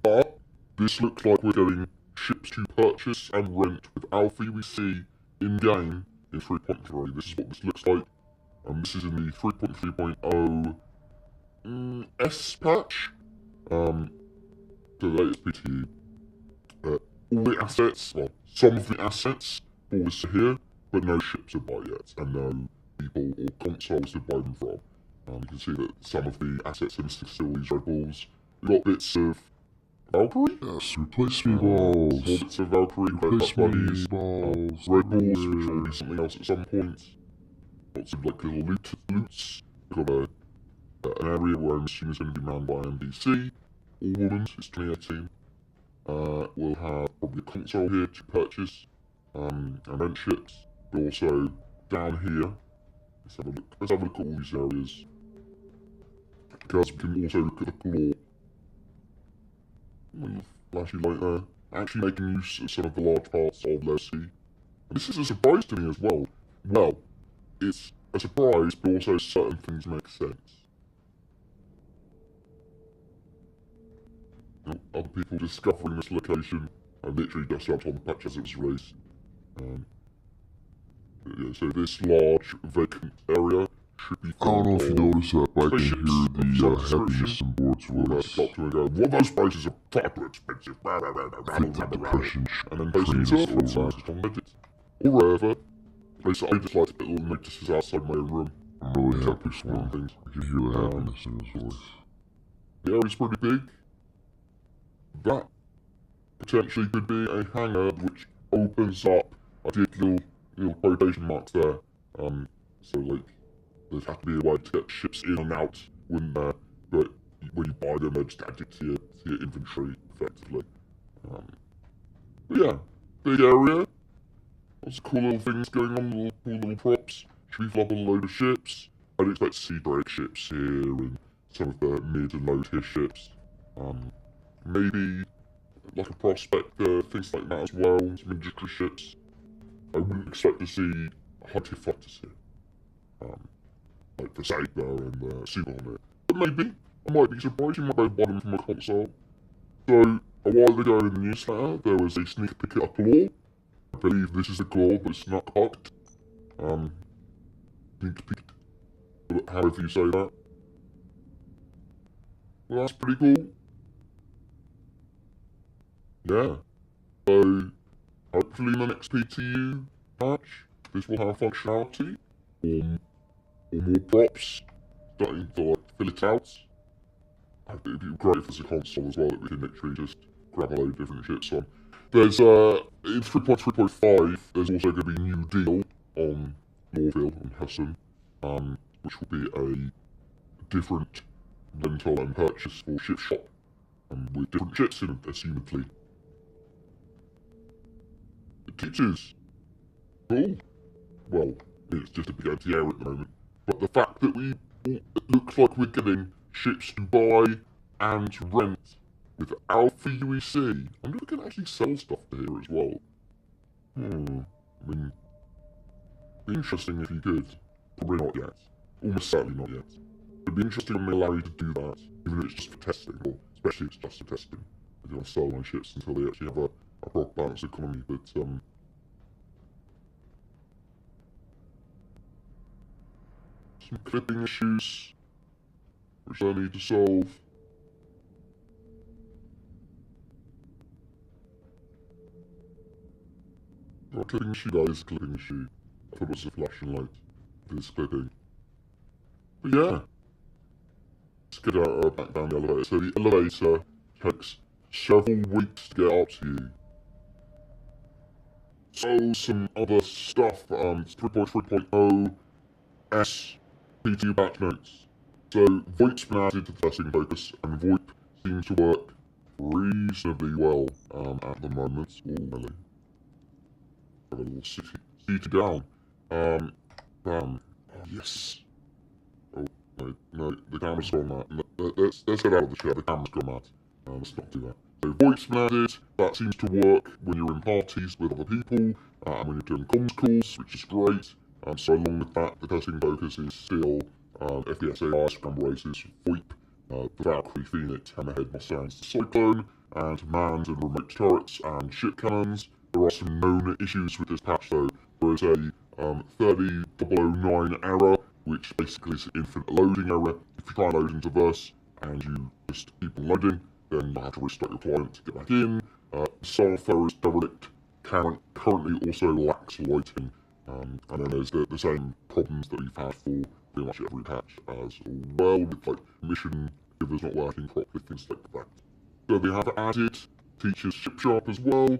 but this looks like we're getting ships to purchase and rent with Alpha UEC in-game in 3.3. This is what this looks like. This is in the 3.3.0 S patch. So that is PTU. All the assets, well, some of the assets, balls are here, but no ships to buy yet, and no people or consoles to buy them from. You can see that some of the assets are missing still these red balls. We've got bits of Valkyrie? Yes, replace me balls. More bits of Valkyrie, Replace me buddies, balls. red balls, which will be something else at some point. Lots of like little loots. We've got an area where I'm assuming is going to be manned by NBC. All women, it's 2018. We'll have probably a console here to purchase, and rent ships, but also down here, let's have a look at all these areas, because we can also look at the claw. Flashy light there, actually making use of some of the large parts of Legacy. And this is a surprise to me as well. Well, it's a surprise, but also certain things make sense. Other people discovering this location, literally just jumped on the patch as it was released. Yeah, so this large vacant area should be. I don't know if you noticed that, but I can hear the happiness in Board's voice. Well, those prices are far too expensive. Feel the depression And then basically surf on Reddit. Or wherever. Basically, I just like to put little notices outside my own room. I'm really happy for him. Things. I can hear the happiness in his voice. The area's pretty big. That potentially could be a hangar which opens up. I did little quotation marks there. So like, there'd have to be a way to get ships in and out when but when you buy them, they're just added to your inventory effectively. But yeah, big area. Lots of cool little things going on, cool little props. Should be flop on a load of ships. I'd expect to see Drake ships here and some of the mid and low tier ships. Maybe like a Prospector, things like that as well, some industry ships. I wouldn't expect to see high tier fighters here. Like the Sega and the Super Hornet. But maybe, I might be surprised, you might be able to buy them from a console. So, a while ago in the newsletter, there was a sneak peek at a claw. I believe this is the claw, but it's not cocked. Sneak peek, however you say that. Well, that's pretty cool. Yeah. So, hopefully in the next PTU patch, this will have functionality, or more props, starting to like fill it out. I think it'd be great if there's a console as well that we can literally just grab a load of different ships on. There's, in 3.3.5, there's also going to be a new deal on Moorville and Husson, which will be a different rental and purchase for ship shop, with different ships in it, assumedly. It teaches. Cool. Well, it's just a big empty area at the moment. But the fact that it looks like we're getting ships to buy and rent with Alpha UEC. I wonder if we can actually sell stuff to here as well. I mean, it'd be interesting if you could. Probably not yet. Almost certainly not yet. It'd be interesting when they allow you to do that, even if it's just for testing, or especially if it's just for testing. If you want to sell my ships until they actually have a proper balanced economy, but some clipping issues which I need to solve. Not clipping issue, that is a clipping issue. I thought it was a flashing light. It is clipping. But yeah. Let's get back down the elevator. So the elevator takes several weeks to get up to you. So some other stuff, 3.3.0 S PTU patch notes. So VoIP's been added to the testing focus, and VoIP seems to work reasonably well at the moment. Oh, really. Have a little city down. Bam. Oh, yes. Oh, no, the camera's gone mad. Let's head out of the chair, the camera's gone mad. Let's not do that. So VoIP's been added, that seems to work when you're in parties with other people, and when you're doing comms calls, which is great. So along with that, the testing focus is still FPS AI, scramble races, VoIP, the Valkyrie Phoenix, Hammerhead Mustangs, the Cyclone, and manned and remote turrets and ship cannons. There are some known issues with this patch though. There is a 30.009 error, which basically is an infinite loading error. If you try and load into Verse and you just keep on loading, then you have to restart your client to get back in. Starfarer's Derelict currently also lacks lighting, and then there's the same problems that we've had for pretty much every patch as well, with like mission givers not working properly, things like that. So they have added Teacher's Ship Sharp as well.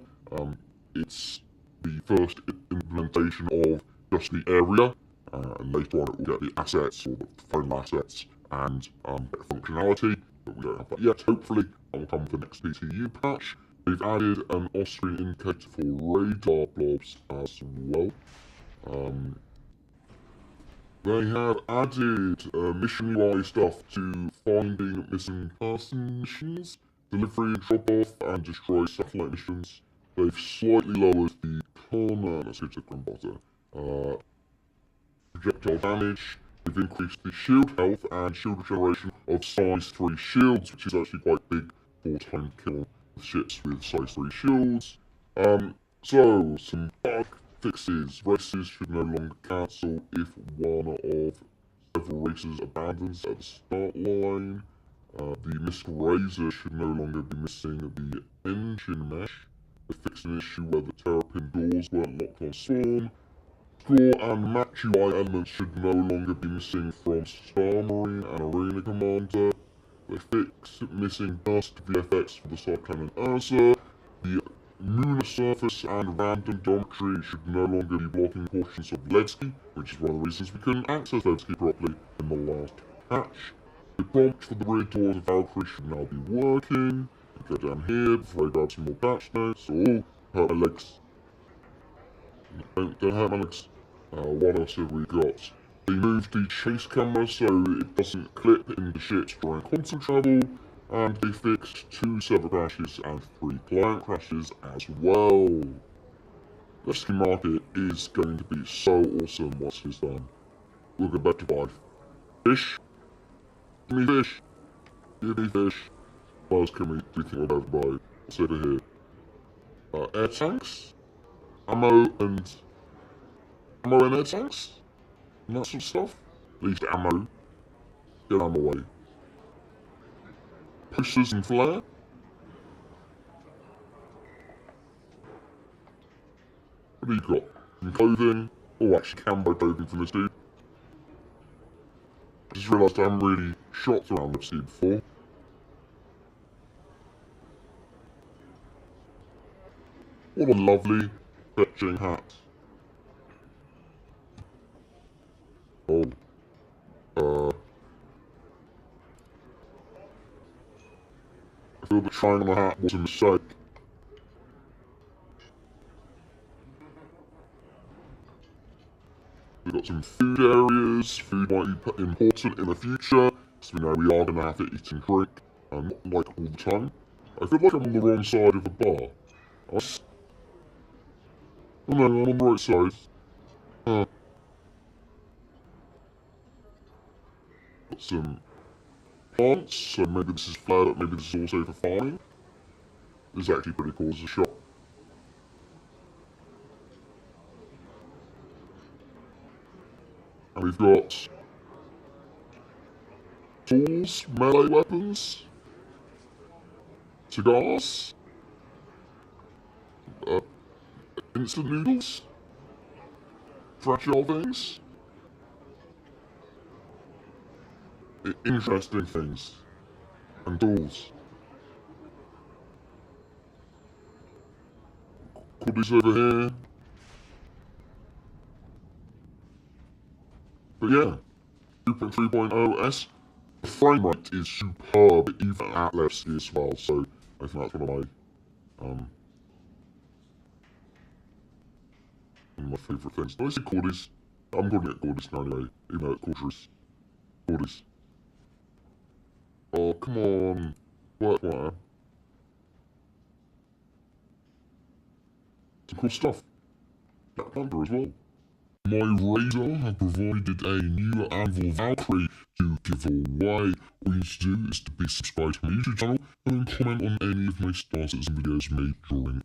It's the first implementation of just the area, and later on it will get the assets, or the phone assets, and better functionality, but we don't have that yet. Hopefully that will come with the next PTU patch. They've added an Austrian indicator for radar blobs as well. They have added mission UI stuff to finding missing person missions, delivery, drop-off, and destroy satellite missions. They've slightly lowered the let's go to the projectile damage. They've increased the shield health and shield regeneration of size 3 shields, which is actually quite big for time kill with ships with size 3 shields. So, some bug fixes. Races should no longer cancel if one of several races abandons at the start line. The Mystical Razor should no longer be missing the engine mesh. They fixed an issue where the Terrapin doors weren't locked on Storm. Score and match UI elements should no longer be missing from Star Marine and Arena Commander. They fixed missing Dust VFX for the Cyclone and Ursa. The lunar surface and random geometry should no longer be blocking portions of Levski, which is one of the reasons we couldn't access Levski properly in the last patch. The prompt for the rear doors of Valkyrie should now be working. Go down here before I grab some more patch notes. Oh, hurt my legs. Don't hurt my legs. What else have we got? They moved the chase camera so it doesn't clip in the ships during console travel, and they fixed 2 server crashes and 3 client crashes as well. Levski Market is going to be so awesome once it's done. We'll go back to buy fish. Give me fish. Give me fish. What else can we think about to buy? What's over here? Air tanks, ammo and air tanks, and that sort of stuff. At least ammo. Get ammo away. Posters and flare. What do you got? Some clothing. Oh, actually, camo clothing from this dude. I just realised I haven't really shopped around this dude before. What a lovely fetching hat. Oh. I feel the triangle on the hat was a mistake. We've got some food areas. Food might be important in the future, so we know we are going to have to eat and drink, and not like all the time. I feel like I'm on the wrong side of the bar. Oh no, I'm on the right side. Got some plants, so maybe this is flared up, maybe this is also for farming. This is actually pretty cool as a shop. And we've got tools, melee weapons, cigars, instant noodles, fragile things, interesting things, and tools. Goodies over here. But yeah, 2.3.0S. The frame rate is superb, even at Levski as well, so I think that's one of my favourite things. Did I say Cordies? I'm calling it Cordies now anyway, even though it's Cordies. Cordies. Oh, come on. Work, some cool stuff. Black Panther as well. My Razor have provided a new Anvil Valkyrie to give away. All you need to do is to be subscribed to my YouTube channel and then comment on any of my stances and videos made during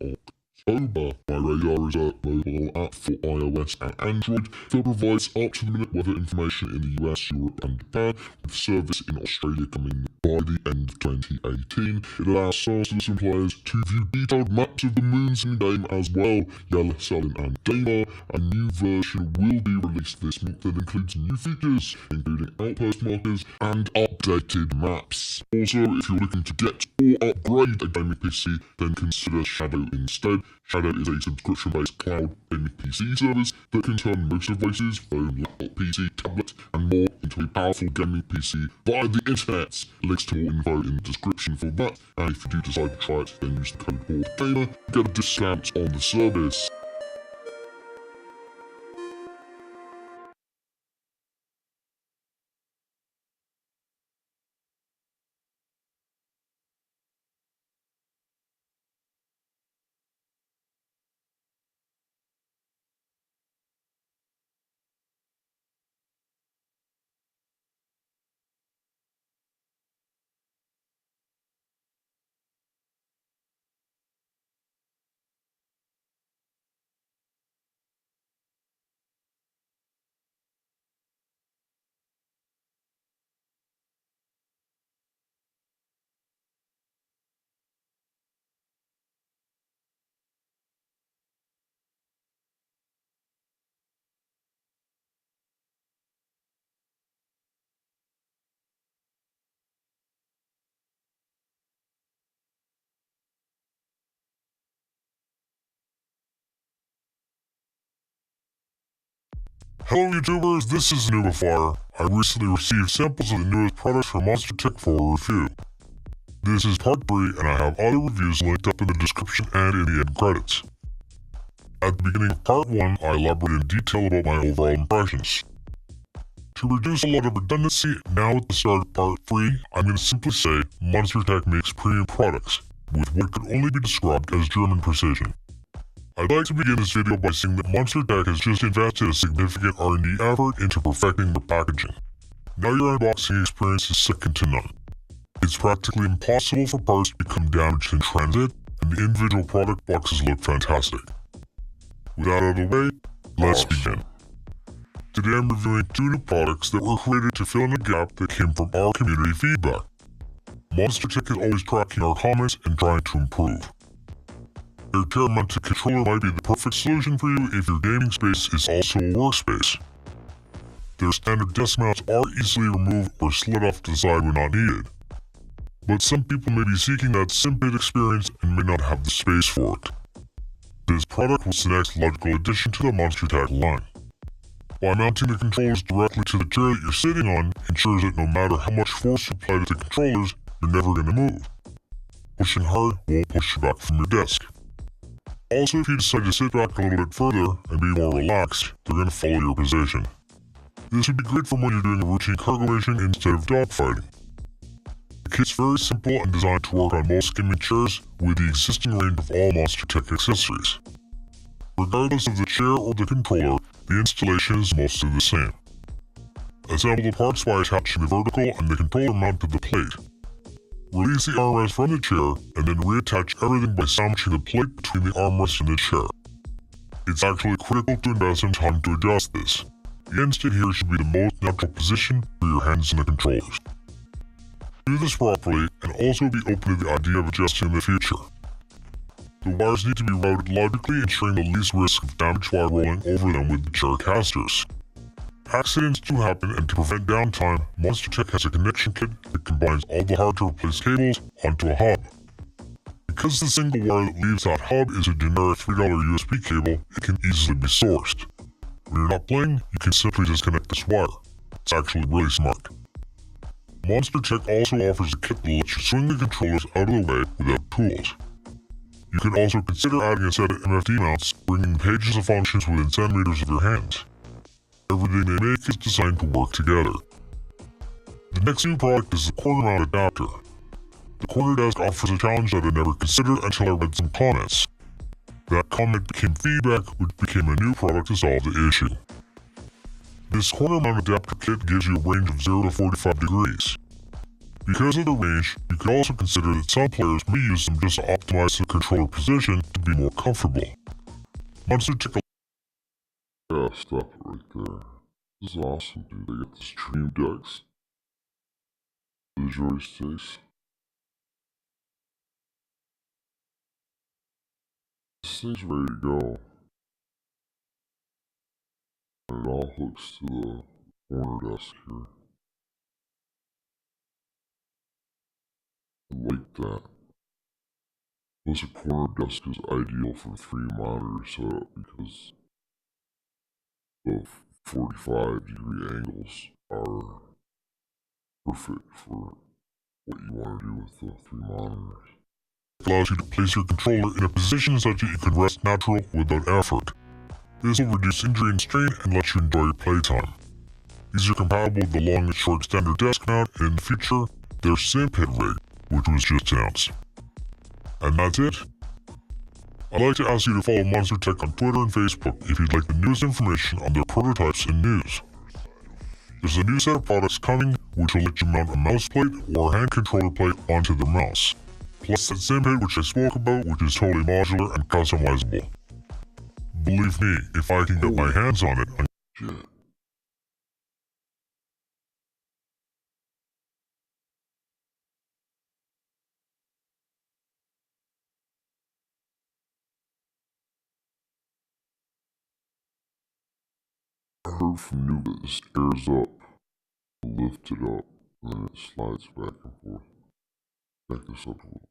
October. My Radar is a mobile app for iOS and Android that provides up-to-the-minute weather information in the US, Europe and Japan, with service in Australia coming by the end of 2018. It allows Star Citizen players to view detailed maps of the moons in the game as well. Yell, Selin and Daymar. A new version will be released this month that includes new features, including outpost markers and updated maps. Also, if you're looking to get or upgrade a gaming PC, then consider Shadow instead. Shadow is a subscription-based cloud gaming PC service that can turn most devices, phone, laptop, PC, tablet, and more into a powerful gaming PC via the internet. Links to more info in the description for that, and if you do decide to try it, then use the code BORDGAMER to get a discount on the service. Hello YouTubers, this is Noobafire. I recently received samples of the newest products from Monster Tech for a review. This is part 3 and I have other reviews linked up in the description and in the end credits. At the beginning of part 1, I elaborated in detail about my overall impressions. To reduce a lot of redundancy, now at the start of part 3, I'm going to simply say Monster Tech makes premium products, with what could only be described as German precision. I'd like to begin this video by saying that Monster Tech has just invested a significant R&D effort into perfecting their packaging. Now your unboxing experience is second to none. It's practically impossible for parts to become damaged in transit, and the individual product boxes look fantastic. With that out of the way, let's begin. Today I'm reviewing 2 new products that were created to fill in a gap that came from our community feedback. Monster Tech is always tracking our comments and trying to improve. Their chair-mounted controller might be the perfect solution for you if your gaming space is also a workspace. Their standard desk mounts are easily removed or slid off to the side when not needed. But some people may be seeking that Simpid experience and may not have the space for it. This product was the next logical addition to the Monster Tech line. By mounting the controllers directly to the chair that you're sitting on ensures that no matter how much force you apply to the controllers, you're never going to move. Pushing hard won't push you back from your desk. Also, if you decide to sit back a little bit further and be more relaxed, they're going to follow your position. This would be great for when you're doing a routine cargo mission instead of dogfighting. The kit's very simple and designed to work on most gaming chairs with the existing range of all Monster Tech accessories. Regardless of the chair or the controller, the installation is mostly the same. Assemble the parts by attaching the vertical and the controller mount to the plate. Release the armrest from the chair, and then reattach everything by sandwiching the plate between the armrest and the chair. It's actually critical to invest in time to adjust this. The end state here should be the most natural position for your hands and the controllers. Do this properly, and also be open to the idea of adjusting in the future. The wires need to be routed logically, ensuring the least risk of damage while rolling over them with the chair casters. Accidents do happen, and to prevent downtime, Monster Tech has a connection kit that combines all the hard-to-replace cables onto a hub. Because the single wire that leaves that hub is a generic $3 USB cable, it can easily be sourced. When you're not playing, you can simply disconnect this wire. It's actually really smart. Monster Tech also offers a kit that lets you swing the controllers out of the way without tools. You can also consider adding a set of MFD mounts, bringing the pages of functions within centimeters of your hands. Everything they make is designed to work together. The next new product is the corner mount adapter. The corner desk offers a challenge that I never considered until I read some comments. That comment became feedback, which became a new product to solve the issue. This corner mount adapter kit gives you a range of 0 to 45 degrees. Because of the range, you can also consider that some players may use them just to optimize the controller position to be more comfortable. Monster took a Yeah, stop it right there. This is awesome, dude. They got the stream decks, the joysticks. This thing's ready to go. And it all hooks to the corner desk here. I like that. Plus, a corner desk is ideal for 3 monitor setup because the 45-degree angles are perfect for what you want to do with the 3 monitors. allows you to place your controller in a position such that you can rest natural without effort. This will reduce injury and strain and let you enjoy your playtime. These are compatible with the long and short extender desk mount, and in the future, their Simpit rig, which was just announced. And that's it. I'd like to ask you to follow Monster Tech on Twitter and Facebook if you'd like the newest information on their prototypes and news. There's a new set of products coming which will let you mount a mouse plate or a hand controller plate onto the mouse. Plus that Simpit which I spoke about, which is totally modular and customizable. Believe me, if I can get my hands on it, Shit. I heard from Nuba, it airs up, lift it up, and then it slides back and forth. Back this up a little.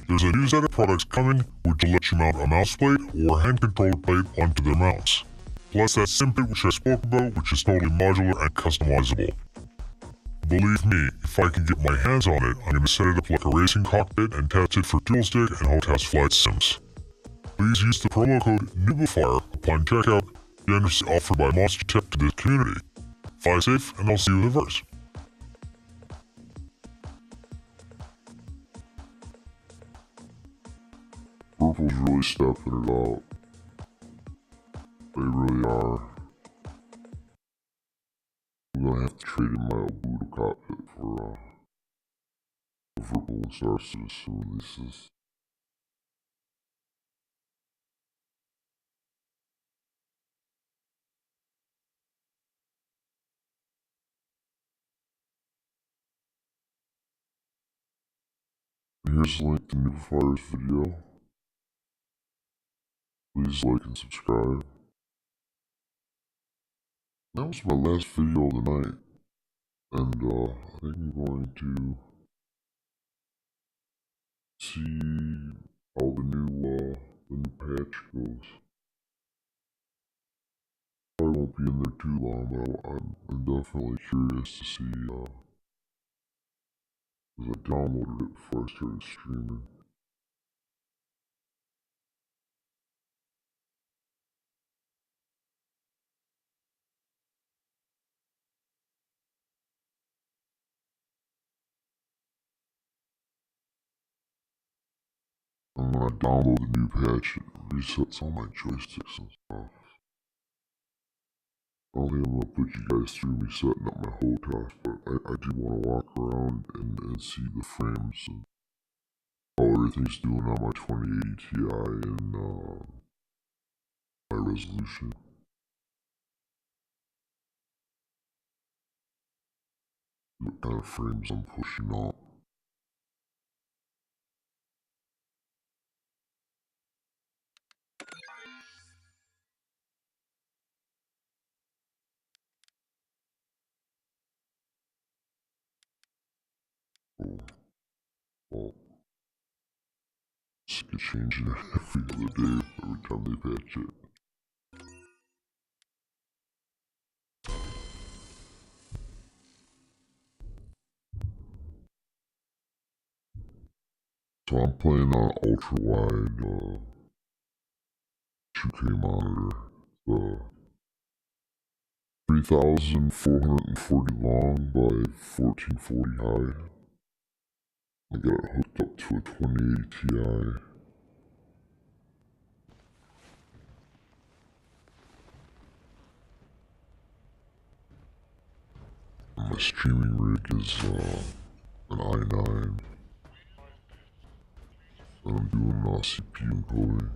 there's a new set of products coming which will let you mount a mouse plate or a hand controller plate onto the mouse. Plus that Simpit which I spoke about, which is totally modular and customizable. Believe me, if I can get my hands on it, I'm going to set it up like a racing cockpit and test it for dual stick and hot flight sims. Please use the promo code NUBAFIRE upon checkout. The energy offered by Monster Tech to this community. Fly safe, and I'll see you in the verse. Purple's really stepping it up. They really are. I'm gonna have to trade in my old Buddha cockpit for Purple when Star Citizen releases. Here's a link to NubaFire's video. Please like and subscribe. That was my last video of the night. And I think I'm going to see how the new patch goes. Probably won't be in there too long, but I'm definitely curious to see, because I downloaded it before I started streaming. And when I download the new patch, it resets all my joysticks and stuff. I don't think I'm gonna put you guys through me setting up my whole task, but I do want to walk around and see the frames and how everything's doing on my 2080 Ti and my resolution. What kind of frames I'm pushing out. Well, it's changing it every other day, every time they patch it. So I'm playing on ultra wide 2K monitor, the 3440 long by 1440 high. I got it hooked up to a 2080 Ti. My streaming rig is an i9, and I'm doing CPU encoding.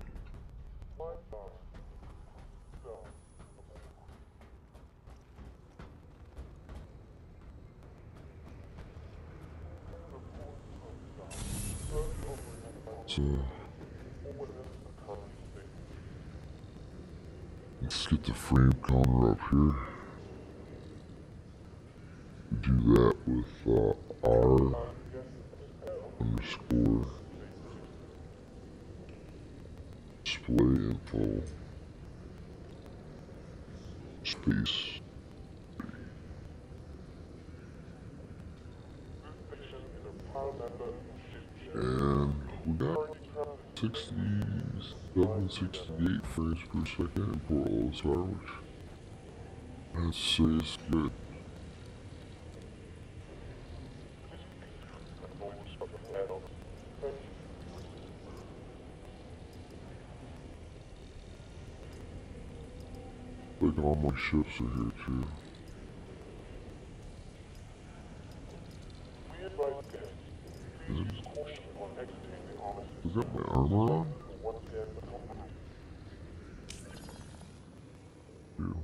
So let's get the frame counter up here. We do that with R underscore display info space. And we got 67, 68 frames per second in Port OSR, which I'd say is good. Like all my ships are here too. Is that my armor on? Ew.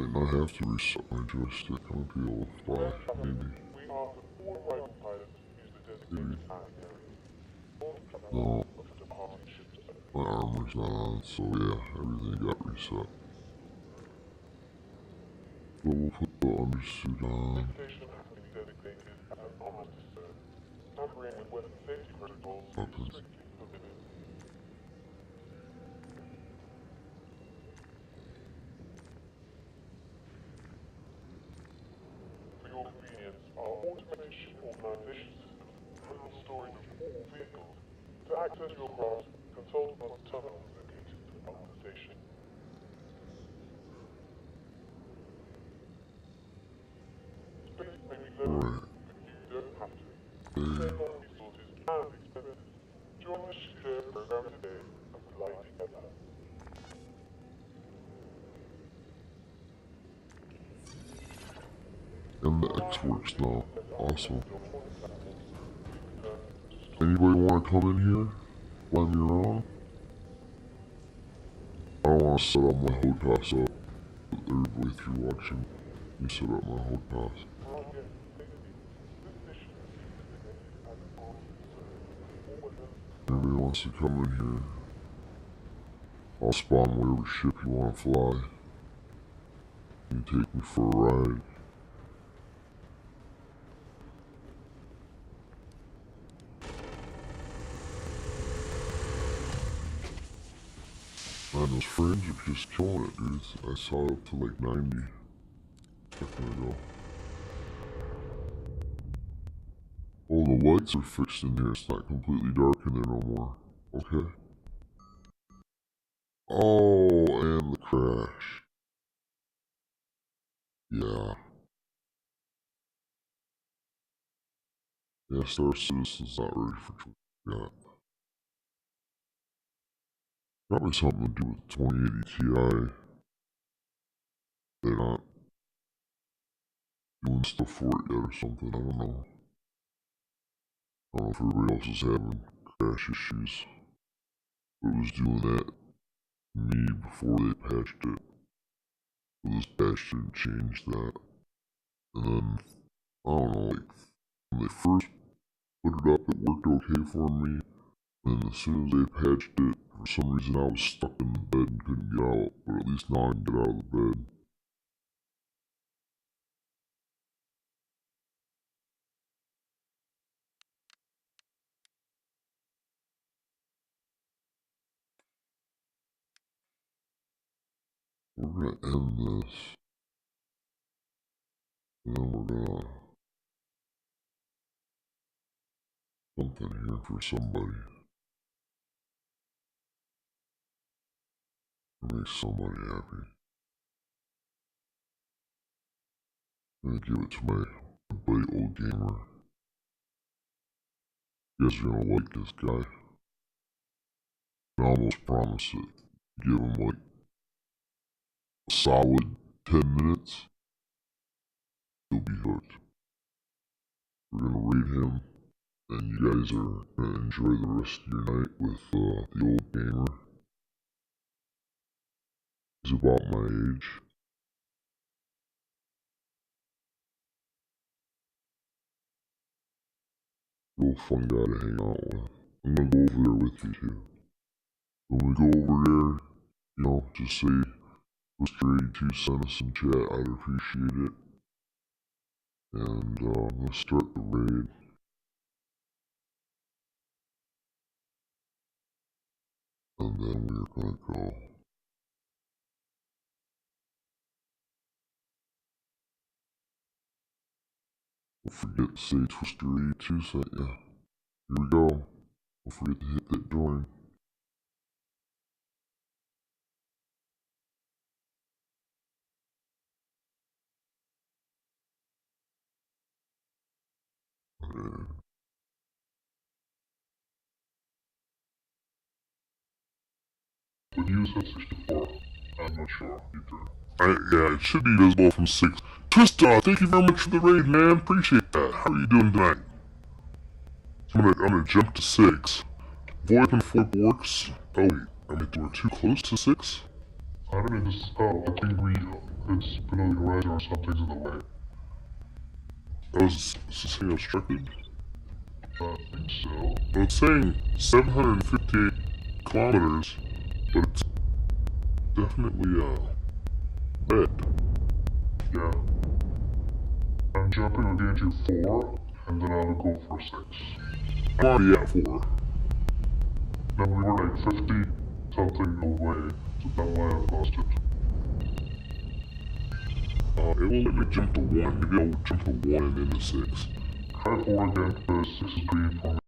I might have to reset my joystick. I might be able to fly, maybe. Maybe. No. My armor's not on, so yeah, everything got reset. So we'll put the undersuit on. Weapons. For your convenience, our automated ship organization system handles storage of all vehicles. To access your craft, consult upon the terminal located on the station. Space may be limited, but you don't have to. Save on resources and expenses. Join the share program today and fly together. And the X works now. Awesome. Anybody want to come in here? Fly me around? I don't want to set up my HOTAS up. Everybody through watching me set up my HOTAS. Anybody wants to come in here? I'll spawn whatever ship you want to fly. You can take me for a ride. Man, those frames are just killing it, dude. I saw it up to like 90 a second ago. Oh, the lights are fixed in here. It's not completely dark in there no more. Okay. Oh, and the crash. Yeah. Yeah, Star Citizen's not ready for 20 yet. Probably something to do with 2080 Ti. They're not doing stuff for it yet or something. I don't know. I don't know if everybody else is having crash issues. It was doing that to me before they patched it. So this patch didn't change that. And then, I don't know, like, when they first put it up, it worked okay for me. And as soon as they patched it, for some reason I was stuck in the bed and couldn't get out. But at least now I can get out of the bed. We're gonna end this. And then we're gonna... something here for somebody. To make somebody happy. I'm gonna give it to my buddy Old Gamer. You guys are gonna like this guy. I almost promise it. Give him like a solid 10 minutes. you'll be hooked. We're gonna raid him, and you guys are gonna enjoy the rest of your night with the old gamer. He's about my age. Real fun guy to hang out with. I'm gonna go over there with you too. When we go over there, you know, just say Twister82 sent us some chat, I'd appreciate it. And I'm gonna start the raid. And then we're gonna go. Don't forget to say Twister82 sent ya. Here we go. Don't forget to hit that join. Would you use that 64? I'm not sure. You do. Yeah, it should be visible from 6. Twister, thank you very much for the raid, man. Appreciate that. How are you doing tonight? I'm gonna jump to 6. VoIP and FOIP works. Oh wait, we're too close to 6? I don't know, this, I think it's below the horizon or something's in the way. Oh, is this thing obstructed? I think so. Well, it's saying 758 kilometers, but it's definitely, red. Yeah. I'm jumping again to 4, and then I'll go for 6. I'm already at 4. No, we were like 50 something away, so that why I lost it. It will let me jump to 1. Maybe I'll jump to 1 and then to 6. Try 4 again, because 6 is green for me.